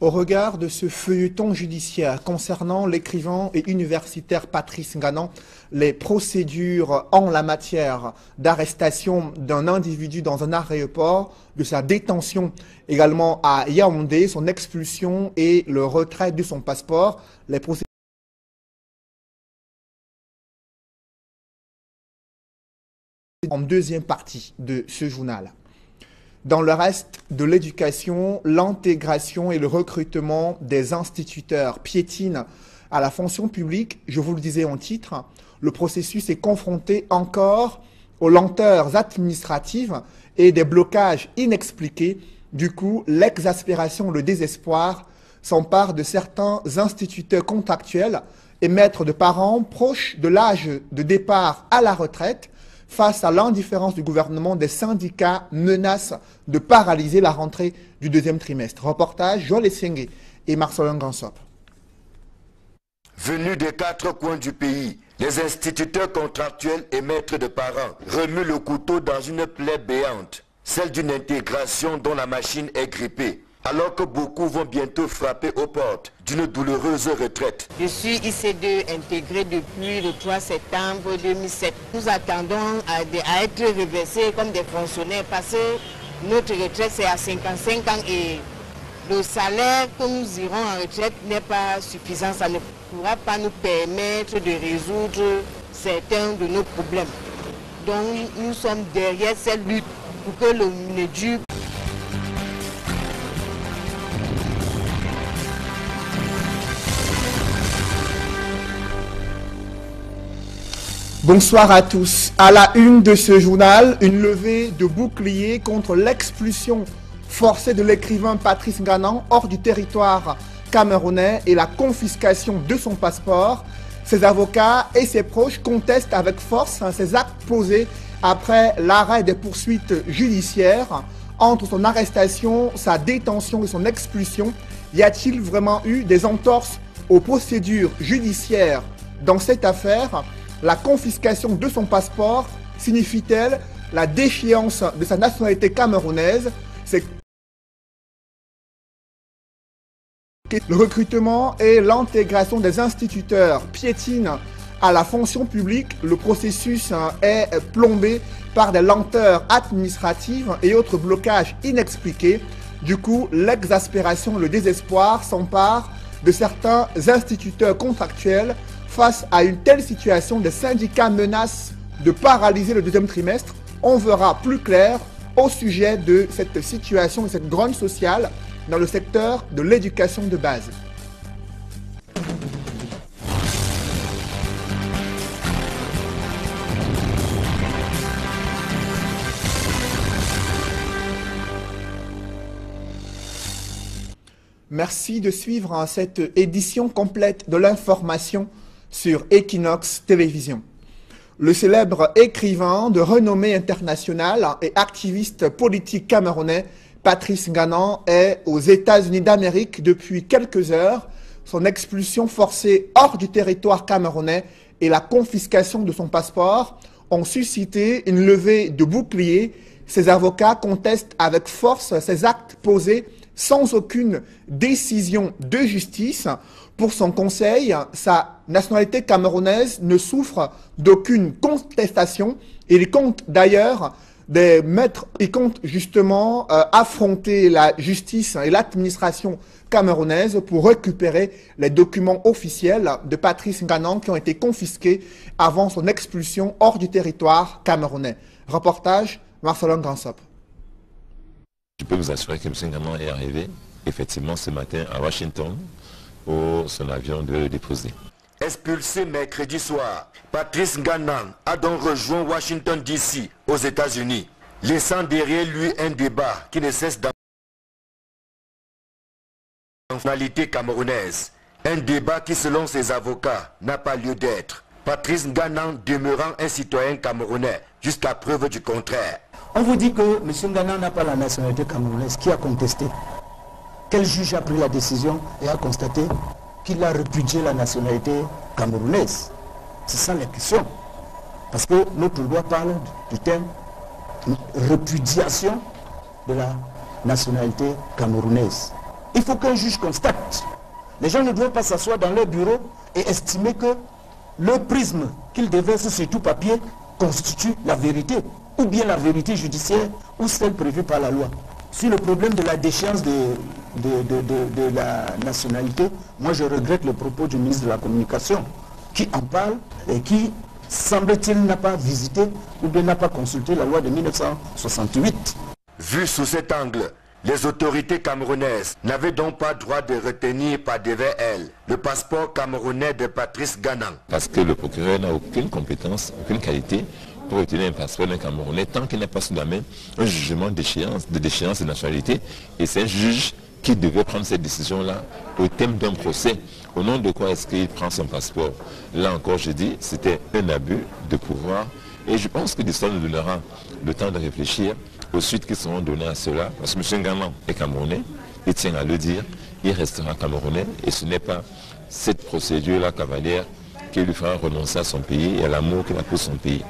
Au regard de ce feuilleton judiciaire concernant l'écrivain et universitaire Patrice Nganan, les procédures en la matière d'arrestation d'un individu dans un aéroport, de sa détention également à Yaoundé, son expulsion et le retrait de son passeport, les procédures en deuxième partie de ce journal. Dans le reste de l'éducation, l'intégration et le recrutement des instituteurs piétinent à la fonction publique. Je vous le disais en titre, le processus est confronté encore aux lenteurs administratives et des blocages inexpliqués. Du coup, l'exaspération, le désespoir s'empare de certains instituteurs contractuels et maîtres de parents proches de l'âge de départ à la retraite. Face à l'indifférence du gouvernement, des syndicats menacent de paralyser la rentrée du 2e trimestre. Reportage Joël Essengé et Marcelin Gansop. Venus des 4 coins du pays, les instituteurs contractuels et maîtres de parents remuent le couteau dans une plaie béante, celle d'une intégration dont la machine est grippée, alors que beaucoup vont bientôt frapper aux portes d'une douloureuse retraite. Je suis IC2 intégré depuis le 3 septembre 2007. Nous attendons à être reversés comme des fonctionnaires parce que notre retraite c'est à 55 ans et le salaire que nous irons en retraite n'est pas suffisant. Ça ne pourra pas nous permettre de résoudre certains de nos problèmes. Donc nous sommes derrière cette lutte pour que le Minedu Bonsoir à tous. À la une de ce journal, une levée de bouclier contre l'expulsion forcée de l'écrivain Patrice Nganan hors du territoire camerounais et la confiscation de son passeport. Ses avocats et ses proches contestent avec force ces actes posés après l'arrêt des poursuites judiciaires. Entre son arrestation, sa détention et son expulsion, y a-t-il vraiment eu des entorses aux procédures judiciaires dans cette affaire? La confiscation de son passeport signifie-t-elle la déchéance de sa nationalité camerounaise? C'est que le recrutement et l'intégration des instituteurs piétinent à la fonction publique. Le processus est plombé par des lenteurs administratives et autres blocages inexpliqués. Du coup, l'exaspération et le désespoir s'emparent de certains instituteurs contractuels. Face à une telle situation, des syndicats menacent de paralyser le deuxième trimestre. On verra plus clair au sujet de cette situation, de cette grogne sociale dans le secteur de l'éducation de base. Merci de suivre cette édition complète de l'information sur Equinox Télévision. Le célèbre écrivain de renommée internationale et activiste politique camerounais Patrice Nganan est aux États-Unis d'Amérique depuis quelques heures. Son expulsion forcée hors du territoire camerounais et la confiscation de son passeport ont suscité une levée de boucliers. Ses avocats contestent avec force ces actes posés sans aucune décision de justice. Pour son conseil, sa nationalité camerounaise ne souffre d'aucune contestation. Il compte d'ailleurs justement affronter la justice et l'administration camerounaise pour récupérer les documents officiels de Patrice Nganan qui ont été confisqués avant son expulsion hors du territoire camerounais. Reportage Marcelin Gansop. Je peux vous assurer que M. Nganan est arrivé effectivement ce matin à Washington où son avion devait le déposer. Expulsé mercredi soir, Patrice Nganan a donc rejoint Washington DC aux États-Unis, laissant derrière lui un débat qui ne cesse dans la nationalité camerounaise. Un débat qui, selon ses avocats, n'a pas lieu d'être. Patrice Nganan demeurant un citoyen camerounais jusqu'à preuve du contraire. On vous dit que M. Nganan n'a pas la nationalité camerounaise. Qui a contesté? Quel juge a pris la décision et a constaté qu'il a répudié la nationalité camerounaise? C'est ça la question. Parce que notre loi parle du terme répudiation de la nationalité camerounaise. Il faut qu'un juge constate. Les gens ne doivent pas s'asseoir dans leur bureau et estimer que le prisme qu'ils déversent sur tout papier constitue la vérité, ou bien la vérité judiciaire, ou celle prévue par la loi. Sur le problème de la déchéance de la nationalité, moi je regrette le propos du ministre de la Communication, qui en parle et qui, semble-t-il, n'a pas visité ou bien n'a pas consulté la loi de 1968. Vu sous cet angle, les autorités camerounaises n'avaient donc pas droit de retenir par devers elles le passeport camerounais de Patrice Nganan. Parce que le procureur n'a aucune compétence, aucune qualité pour retenir un passeport d'un Camerounais tant qu'il n'a pas sous la main un jugement de déchéance de nationalité. Et c'est un juge qui devait prendre cette décision-là au thème d'un procès. Au nom de quoi est-ce qu'il prend son passeport? Là encore, je dis, c'était un abus de pouvoir. Et je pense que l'histoire nous donnera le temps de réfléchir aux suites qui seront données à cela. Parce que M. Nganan est Camerounais, il tient à le dire, il restera Camerounais. Et ce n'est pas cette procédure-là cavalière qui lui fera renoncer à son pays et à l'amour qu'il a pour son pays.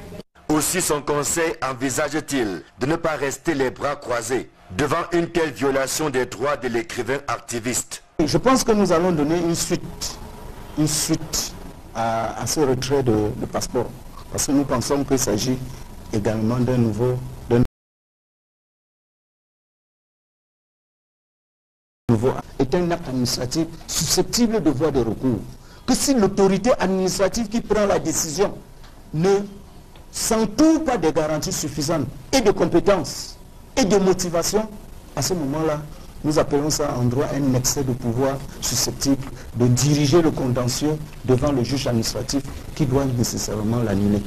Aussi son conseil envisage-t-il de ne pas rester les bras croisés devant une telle violation des droits de l'écrivain activiste? Je pense que nous allons donner une suite à ce retrait de passeport. Parce que nous pensons qu'il s'agit également d'un nouveau est un acte administratif susceptible de voir des recours. Que si l'autorité administrative qui prend la décision ne s'entoure pas des garanties suffisantes et de compétences et de motivation, à ce moment-là, nous appelons ça en droit un excès de pouvoir susceptible de diriger le contentieux devant le juge administratif qui doit nécessairement l'annuler.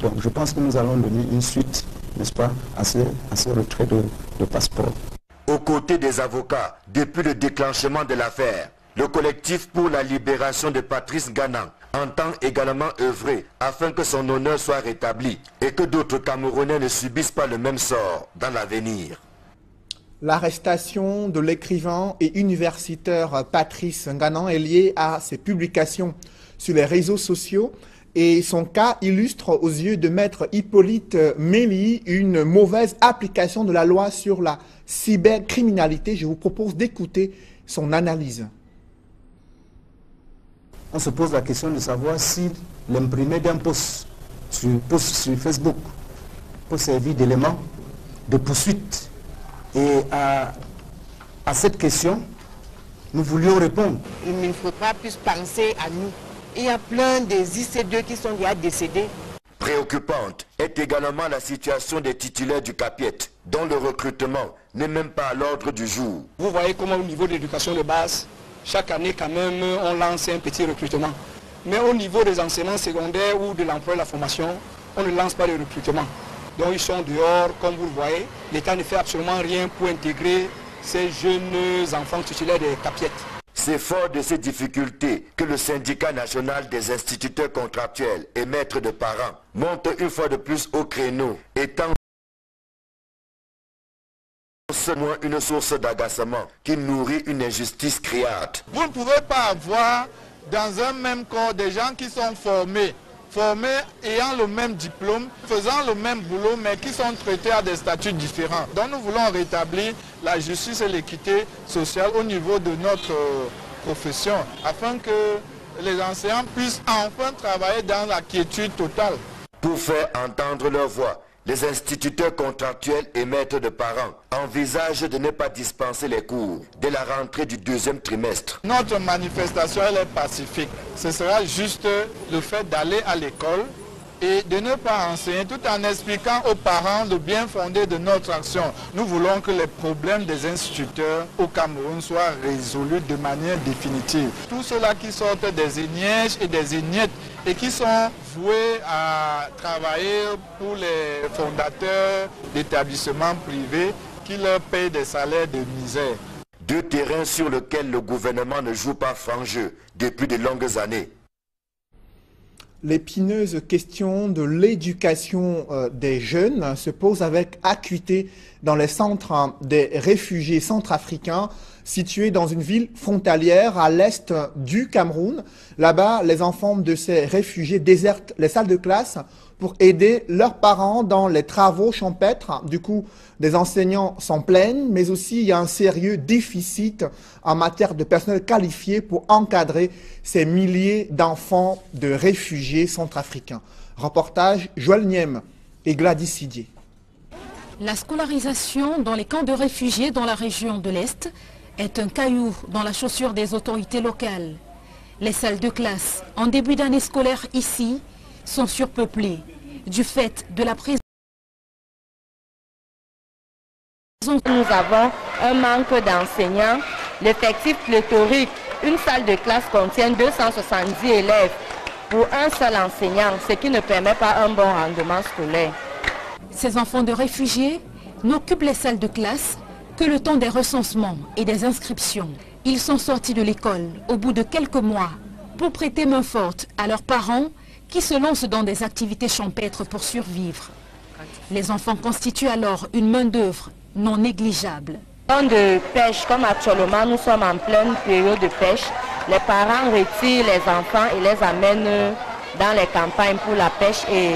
Donc je pense que nous allons donner une suite, n'est-ce pas, à ce retrait de passeport. Aux côtés des avocats, depuis le déclenchement de l'affaire, le collectif pour la libération de Patrice Nganan entend également œuvrer afin que son honneur soit rétabli et que d'autres Camerounais ne subissent pas le même sort dans l'avenir. L'arrestation de l'écrivain et universitaire Patrice Nganan est liée à ses publications sur les réseaux sociaux et son cas illustre aux yeux de Maître Hippolyte Méli une mauvaise application de la loi sur la cybercriminalité. Je vous propose d'écouter son analyse. on se pose la question de savoir si l'imprimé d'un post sur Facebook peut servir d'élément de poursuite. Et à cette question, nous voulions répondre. Il ne faudra plus penser à nous. Il y a plein des IC2 qui sont déjà décédés. Préoccupante est également la situation des titulaires du CAPIET, dont le recrutement n'est même pas à l'ordre du jour. Vous voyez comment au niveau de l'éducation de base, chaque année quand même, on lance un petit recrutement. Mais au niveau des enseignements secondaires ou de l'emploi et de la formation, on ne lance pas de recrutement. Donc ils sont dehors, comme vous le voyez. L'État ne fait absolument rien pour intégrer ces jeunes enfants titulaires des CAPIET. C'est fort de ces difficultés que le syndicat national des instituteurs contractuels et maîtres de parents monte une fois de plus au créneau, étant seulement une source d'agacement qui nourrit une injustice criante. Vous ne pouvez pas avoir dans un même corps des gens qui sont formés ayant le même diplôme, faisant le même boulot, mais qui sont traités à des statuts différents. Donc nous voulons rétablir la justice et l'équité sociale au niveau de notre profession, afin que les enseignants puissent enfin travailler dans la quiétude totale. Pour faire entendre leur voix, les instituteurs contractuels et maîtres de parents envisagent de ne pas dispenser les cours dès la rentrée du deuxième trimestre. Notre manifestation, elle est pacifique. Ce sera juste le fait d'aller à l'école et de ne pas enseigner, tout en expliquant aux parents le bien fondé de notre action. Nous voulons que les problèmes des instituteurs au Cameroun soient résolus de manière définitive. Tous ceux-là qui sortent des ignièges et des ignettes et qui sont voués à travailler pour les fondateurs d'établissements privés qui leur payent des salaires de misère. Deux terrains sur lesquels le gouvernement ne joue pas franc jeu depuis de longues années. L'épineuse question de l'éducation des jeunes se pose avec acuité dans les centres des réfugiés centrafricains situés dans une ville frontalière à l'est du Cameroun. Là-bas, les enfants de ces réfugiés désertent les salles de classe pour aider leurs parents dans les travaux champêtres. Du coup, des enseignants sont pleins, mais aussi il y a un sérieux déficit en matière de personnel qualifié pour encadrer ces milliers d'enfants de réfugiés centrafricains. Reportage Joël Niem et Gladys Sidier. La scolarisation dans les camps de réfugiés dans la région de l'Est est un caillou dans la chaussure des autorités locales. Les salles de classe en début d'année scolaire ici sont surpeuplées du fait de la présence. Nous avons un manque d'enseignants, l'effectif pléthorique. Une salle de classe contient 270 élèves pour un seul enseignant, ce qui ne permet pas un bon rendement scolaire. Ces enfants de réfugiés n'occupent les salles de classe que le temps des recensements et des inscriptions. Ils sont sortis de l'école au bout de quelques mois pour prêter main forte à leurs parents qui se lancent dans des activités champêtres pour survivre. Les enfants constituent alors une main-d'œuvre non négligeable. De pêche, comme actuellement nous sommes en pleine période de pêche, les parents retirent les enfants et les amènent dans les campagnes pour la pêche, et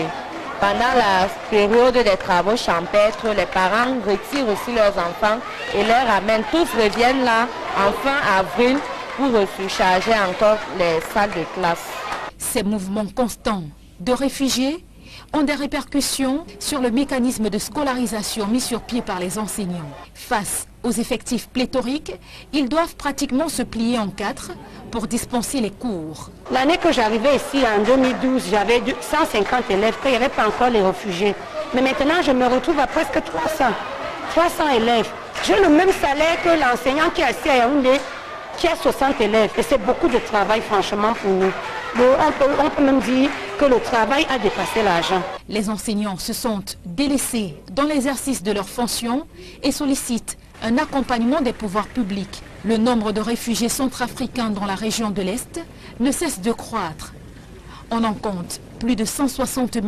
pendant la période des travaux champêtres, les parents retirent aussi leurs enfants et les ramènent. Tous reviennent là en fin avril pour surcharger encore les salles de classe. Ces mouvements constants de réfugiés ont des répercussions sur le mécanisme de scolarisation mis sur pied par les enseignants. Face aux effectifs pléthoriques, ils doivent pratiquement se plier en quatre pour dispenser les cours. L'année que j'arrivais ici, en 2012, j'avais 150 élèves, il n'y avait pas encore les réfugiés. Mais maintenant, je me retrouve à presque 300 élèves. J'ai le même salaire que l'enseignant qui est assis à Yaoundé, qui a 60 élèves. Et c'est beaucoup de travail, franchement, pour nous. On peut même dire que le travail a dépassé l'argent. Les enseignants se sentent délaissés dans l'exercice de leurs fonctions et sollicitent un accompagnement des pouvoirs publics. Le nombre de réfugiés centrafricains dans la région de l'Est ne cesse de croître. On en compte plus de 160 000.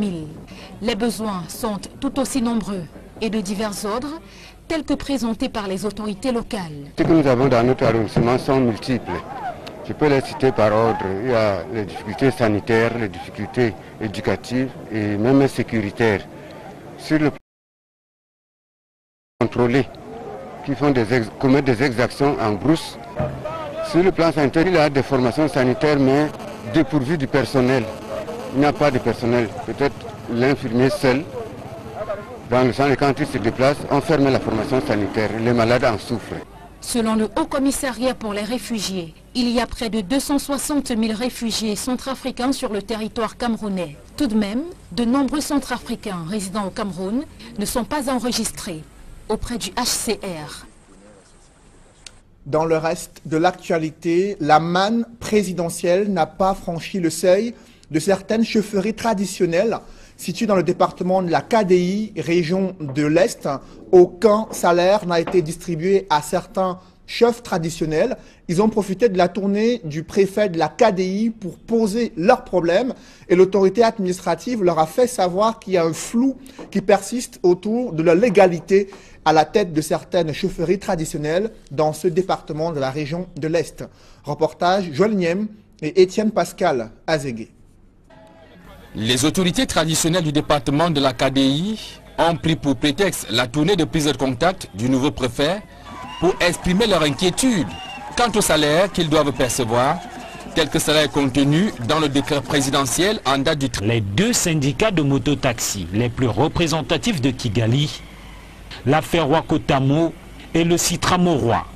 Les besoins sont tout aussi nombreux et de divers ordres, tels que présentés par les autorités locales. Ce que nous avons dans notre arrondissement sont multiples. Je peux les citer par ordre. Il y a les difficultés sanitaires, les difficultés éducatives et même sécuritaires. Sur le plan contrôlé, qui commettent des exactions en brousse. Sur le plan sanitaire, il y a des formations sanitaires, mais dépourvu du personnel. Il n'y a pas de personnel. Peut-être l'infirmier seul, dans le centre, quand il se déplace, on ferme la formation sanitaire. Les malades en souffrent. Selon le Haut Commissariat pour les réfugiés, il y a près de 260 000 réfugiés centrafricains sur le territoire camerounais. Tout de même, de nombreux centrafricains résidant au Cameroun ne sont pas enregistrés auprès du HCR. Dans le reste de l'actualité, la manne présidentielle n'a pas franchi le seuil de certaines chefferies traditionnelles situées dans le département de la KDI, région de l'Est. Aucun salaire n'a été distribué à certains chefs traditionnels. Ils ont profité de la tournée du préfet de la KDI pour poser leurs problèmes et l'autorité administrative leur a fait savoir qu'il y a un flou qui persiste autour de la légalité à la tête de certaines chefferies traditionnelles dans ce département de la région de l'Est. Reportage Joël Niem et Étienne Pascal Azégué. Les autorités traditionnelles du département de la KDI ont pris pour prétexte la tournée de prise de contact du nouveau préfet pour exprimer leur inquiétude quant au salaire qu'ils doivent percevoir, tel que cela est contenu dans le décret présidentiel en date du 30. Les deux syndicats de mototaxi les plus représentatifs de Kigali, la Ferroakotamo et le Citramorois.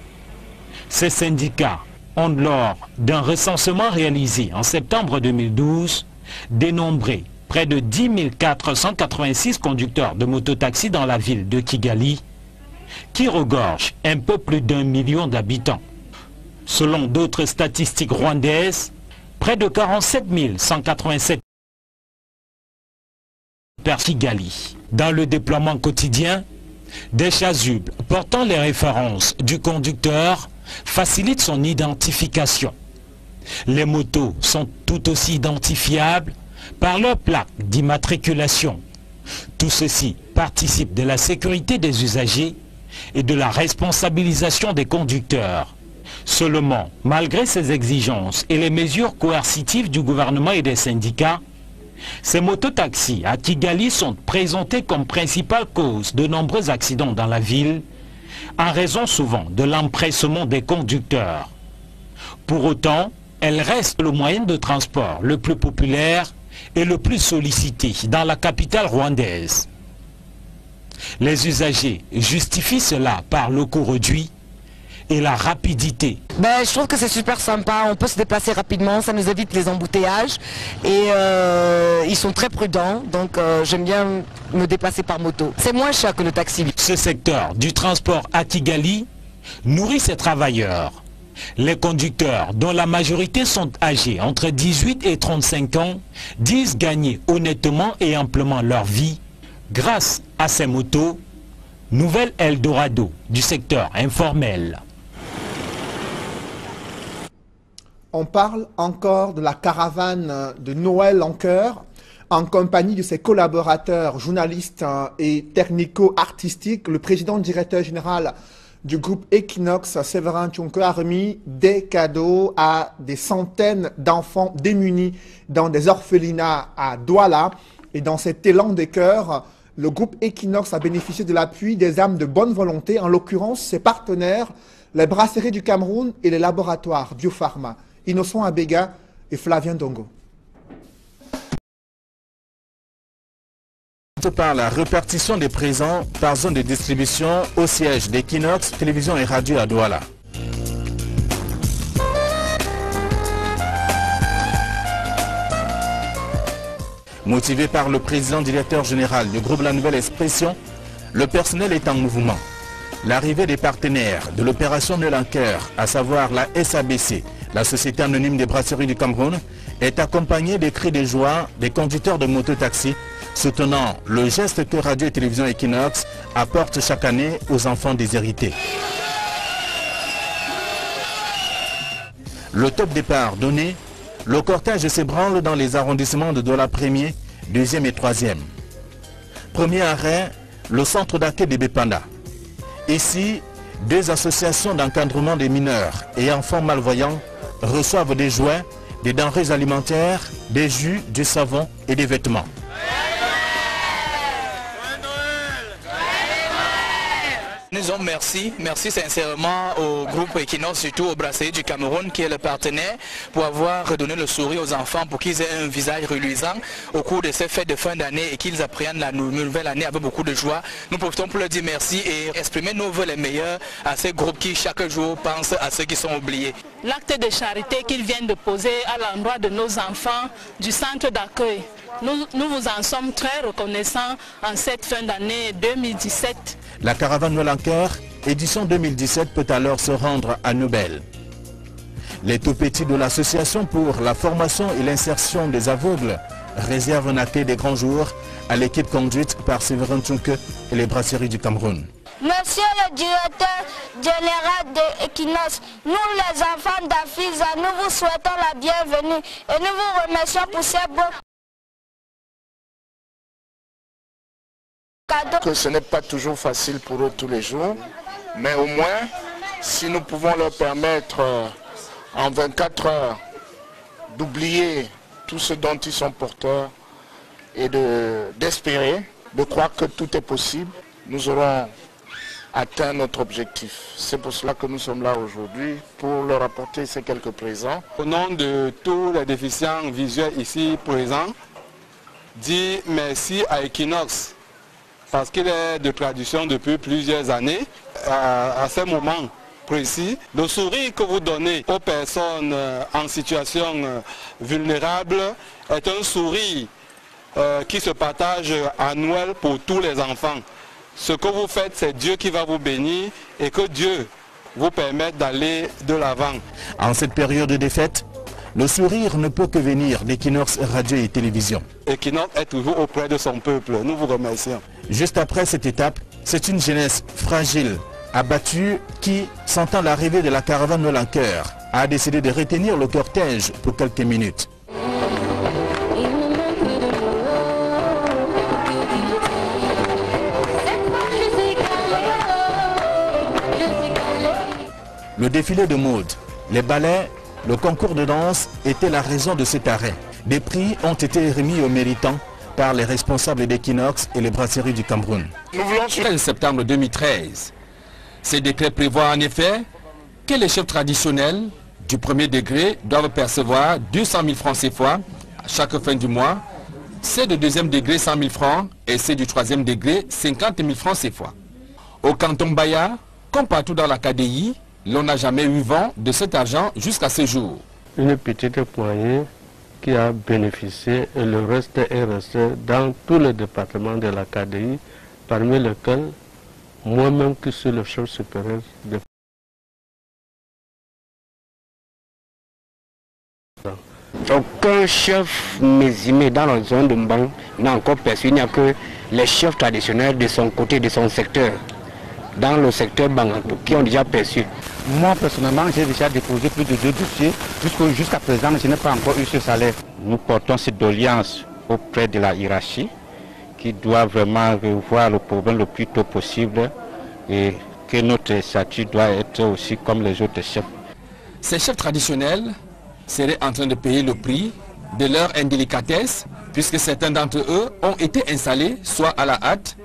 Ces syndicats ont, lors d'un recensement réalisé en septembre 2012, dénombré près de 10 486 conducteurs de mototaxi dans la ville de Kigali, qui regorge un peu plus d'1 million d'habitants. Selon d'autres statistiques rwandaises, près de 47 187 par Kigali. Dans le déploiement quotidien, des chasubles portant les références du conducteur facilitent son identification. Les motos sont tout aussi identifiables par leur plaque d'immatriculation. Tout ceci participe de la sécurité des usagers et de la responsabilisation des conducteurs. Seulement, malgré ces exigences et les mesures coercitives du gouvernement et des syndicats, ces mototaxis à Kigali sont présentés comme principale cause de nombreux accidents dans la ville, en raison souvent de l'empressement des conducteurs. Pour autant, elles restent le moyen de transport le plus populaire et le plus sollicité dans la capitale rwandaise. Les usagers justifient cela par le coût réduit et la rapidité. Je trouve que c'est super sympa, on peut se déplacer rapidement, ça nous évite les embouteillages et ils sont très prudents, donc j'aime bien me déplacer par moto. C'est moins cher que le taxi. Ce secteur du transport à Kigali nourrit ses travailleurs. Les conducteurs, dont la majorité sont âgés entre 18 et 35 ans, disent gagner honnêtement et amplement leur vie grâce à ces motos, nouvelle Eldorado du secteur informel. On parle encore de la caravane de Noël en chœur, en compagnie de ses collaborateurs, journalistes et technico-artistiques. Le président directeur général du groupe Equinox, Séverin Tchonko, a remis des cadeaux à des centaines d'enfants démunis dans des orphelinats à Douala. Et dans cet élan des cœurs, le groupe Equinox a bénéficié de l'appui des âmes de bonne volonté, en l'occurrence ses partenaires, les brasseries du Cameroun et les laboratoires Biopharma. Innocent Abega et Flavien Dongo. Par la répartition des présents par zone de distribution au siège d'Equinox, télévision et radio à Douala. Motivé par le président directeur général du groupe La Nouvelle Expression, le personnel est en mouvement. L'arrivée des partenaires de l'opération de l'Anker, à savoir la SABC, la Société anonyme des brasseries du Cameroun, est accompagnée des cris de joie des conducteurs de mototaxi, soutenant le geste que Radio et Télévision Equinox apporte chaque année aux enfants déshérités. Le top départ donné, le cortège s'ébranle dans les arrondissements de Douala 1er, 2e et 3e. Premier arrêt, le centre d'accueil de Bepanda. Ici, deux associations d'encadrement des mineurs et enfants malvoyants reçoivent des jouets, des denrées alimentaires, des jus, du savon et des vêtements. Nous disons merci sincèrement au groupe Equinox, surtout au Brasserie du Cameroun qui est le partenaire pour avoir redonné le sourire aux enfants pour qu'ils aient un visage reluisant au cours de ces fêtes de fin d'année et qu'ils apprennent la nouvelle année avec beaucoup de joie. Nous profitons pour leur dire merci et exprimer nos vœux les meilleurs à ces groupes qui chaque jour pensent à ceux qui sont oubliés. L'acte de charité qu'ils viennent de poser à l'endroit de nos enfants du centre d'accueil, nous vous en sommes très reconnaissants en cette fin d'année 2017. La caravane Noël en Cœur, édition 2017, peut alors se rendre à Nouvelle. Les tout-petits de l'association pour la formation et l'insertion des aveugles réservent un accueil des grands jours à l'équipe conduite par Séverin Tchouke et les Brasseries du Cameroun. Monsieur le directeur général de Equinox, nous les enfants d'Afiza, nous vous souhaitons la bienvenue et nous vous remercions pour ces beaux cadeaux. Que ce n'est pas toujours facile pour eux tous les jours, mais au moins, si nous pouvons leur permettre en 24 heures d'oublier tout ce dont ils sont porteurs et d'espérer, de croire que tout est possible, nous aurons atteint notre objectif. C'est pour cela que nous sommes là aujourd'hui, pour leur apporter ces quelques présents. Au nom de tous les déficients visuels ici présents, dis merci à Equinox, parce qu'il est de tradition depuis plusieurs années. À ce moment précis, le sourire que vous donnez aux personnes en situation vulnérable est un sourire qui se partage à Noël pour tous les enfants. Ce que vous faites, c'est Dieu qui va vous bénir et que Dieu vous permette d'aller de l'avant. En cette période de défaite, le sourire ne peut que venir d'Equinox Radio et Télévision. Equinox est toujours auprès de son peuple. Nous vous remercions. Juste après cette étape, c'est une jeunesse fragile, abattue, qui, sentant l'arrivée de la caravane Noël en Cœur, a décidé de retenir le cortège pour quelques minutes. Le défilé de mode, les ballets, le concours de danse étaient la raison de cet arrêt. Des prix ont été remis aux méritants par les responsables d'Equinox et les Brasseries du Cameroun. Le 13 septembre 2013, ces décrets prévoient en effet que les chefs traditionnels du premier degré doivent percevoir 200 000 francs CFA à chaque fin du mois, ceux de deuxième degré 100 000 francs et ceux du troisième degré 50 000 francs CFA. Au canton Baya, comme partout dans la KDI, l'on n'a jamais eu vent de cet argent jusqu'à ce jour. Une petite poignée qui a bénéficié et le reste est resté dans tous les départements de la KDI, parmi lesquels moi-même qui suis le chef supérieur de... Aucun chef mésimé dans la zone de Mbang n'a encore perçu, il n'y a que les chefs traditionnels de son côté, de son secteur, dans le secteur Banganto, qui ont déjà perçu. Moi personnellement, j'ai déjà déposé plus de 2 dossiers. Jusqu'à présent, je n'ai pas encore eu ce salaire. Nous portons cette doléance auprès de la hiérarchie qui doit vraiment revoir le problème le plus tôt possible et que notre statut doit être aussi comme les autres chefs. Ces chefs traditionnels seraient en train de payer le prix de leur indélicatesse puisque certains d'entre eux ont été installés soit à la hâte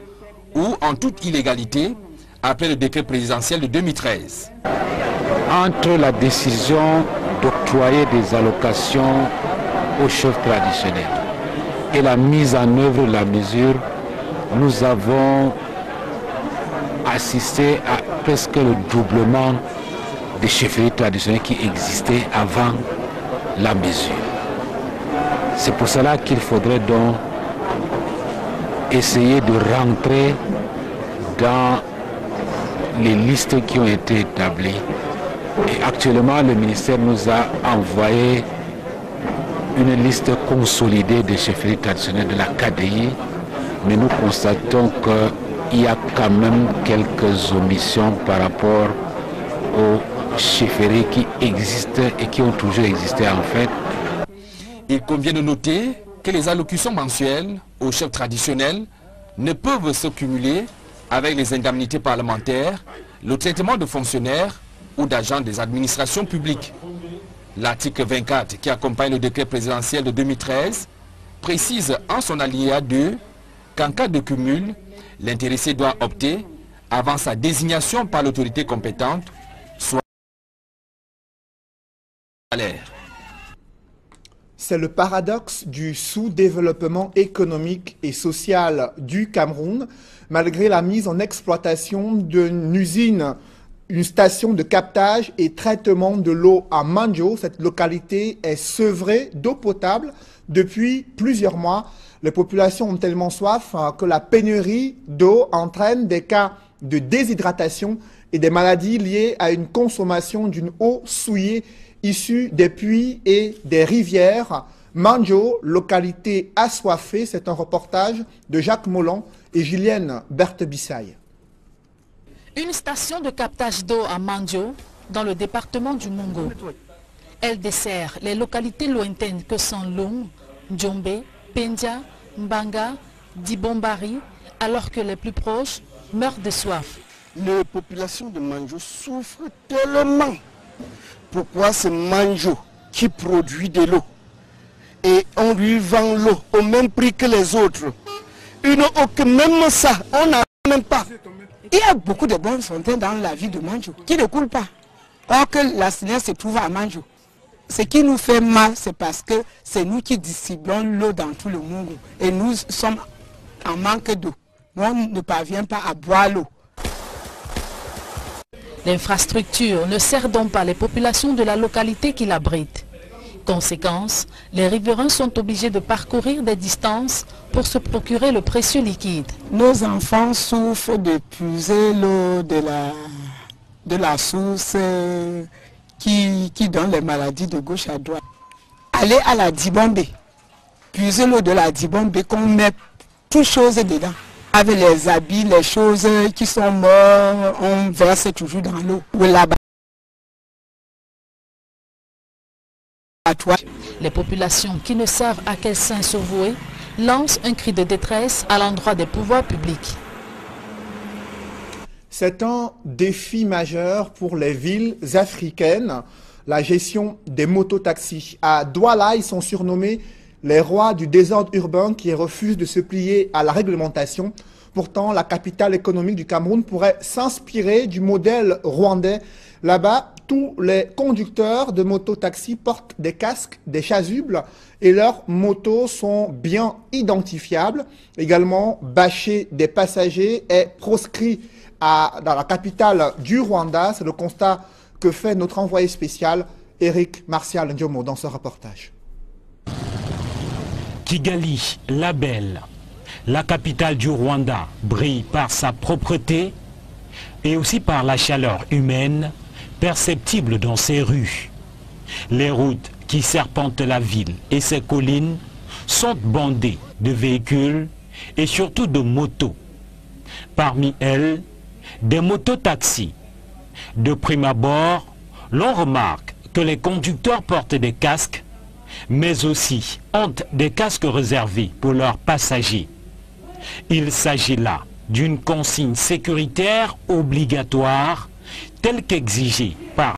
ou en toute illégalité après le décret présidentiel de 2013. Entre la décision d'octroyer des allocations aux chefs traditionnels et la mise en œuvre de la mesure, nous avons assisté à presque le doublement des chefferies traditionnelles qui existaient avant la mesure. C'est pour cela qu'il faudrait donc essayer de rentrer dans les listes qui ont été établies. Et actuellement, le ministère nous a envoyé une liste consolidée des chefferies traditionnelles de la KDI, mais nous constatons qu'il y a quand même quelques omissions par rapport aux chefferies qui existent et qui ont toujours existé en fait. Il convient de noter que les allocutions mensuelles aux chefs traditionnels ne peuvent se cumuler avec les indemnités parlementaires, le traitement de fonctionnaires ou d'agents des administrations publiques. L'article 24 qui accompagne le décret présidentiel de 2013 précise en son alinéa 2 qu'en cas de cumul, l'intéressé doit opter avant sa désignation par l'autorité compétente, soit salaire. C'est le paradoxe du sous-développement économique et social du Cameroun, malgré la mise en exploitation d'une usine, une station de captage et traitement de l'eau à Manjo. Cette localité est sevrée d'eau potable depuis plusieurs mois. Les populations ont tellement soif que la pénurie d'eau entraîne des cas de déshydratation et des maladies liées à une consommation d'une eau souillée issue des puits et des rivières. Manjo, localité assoiffée, c'est un reportage de Jacques Molon et Julienne Berthe-Bissaye. Une station de captage d'eau à Manjo, dans le département du Mongo. Elle dessert les localités lointaines que sont Lung, Djombe, Pendja, Mbanga, Dibombari, alors que les plus proches meurent de soif. Les populations de Manjo souffrent tellement. Pourquoi c'est Manjo qui produit de l'eau et on lui vend l'eau au même prix que les autres? Une eau que même ça, on n'a même pas. Il y a beaucoup de bonnes fontaines dans la ville de Manjo qui ne coulent pas. Or que la Sénère se trouve à Manjo. Ce qui nous fait mal, c'est parce que c'est nous qui distribuons l'eau dans tout le monde. Et nous sommes en manque d'eau. On ne parvient pas à boire l'eau. L'infrastructure ne sert donc pas les populations de la localité qui l'abritent. Conséquence, les riverains sont obligés de parcourir des distances pour se procurer le précieux liquide. Nos enfants souffrent de puiser l'eau de la source qui donne les maladies de gauche à droite. Aller à la Dibombe, puiser l'eau de la Dibombe qu'on met toutes choses dedans. Avec les habits, les choses qui sont mortes, on verse toujours dans l'eau. Les populations qui ne savent à quel saint se vouer lancent un cri de détresse à l'endroit des pouvoirs publics. C'est un défi majeur pour les villes africaines, la gestion des mototaxis. À Douala, ils sont surnommés les rois du désordre urbain qui refusent de se plier à la réglementation. Pourtant, la capitale économique du Cameroun pourrait s'inspirer du modèle rwandais. Là-bas, tous les conducteurs de mototaxis portent des casques, des chasubles et leurs motos sont bien identifiables. Également, bâcher des passagers est proscrit dans la capitale du Rwanda. C'est le constat que fait notre envoyé spécial, Eric Martial Ndiomo, dans ce reportage. Kigali, la belle, la capitale du Rwanda, brille par sa propreté et aussi par la chaleur humaine perceptible dans ses rues. Les routes qui serpentent la ville et ses collines sont bondées de véhicules et surtout de motos. Parmi elles, des mototaxis. De prime abord, l'on remarque que les conducteurs portent des casques, mais aussi ont des casques réservés pour leurs passagers. Il s'agit là d'une consigne sécuritaire obligatoire telle qu'exigée par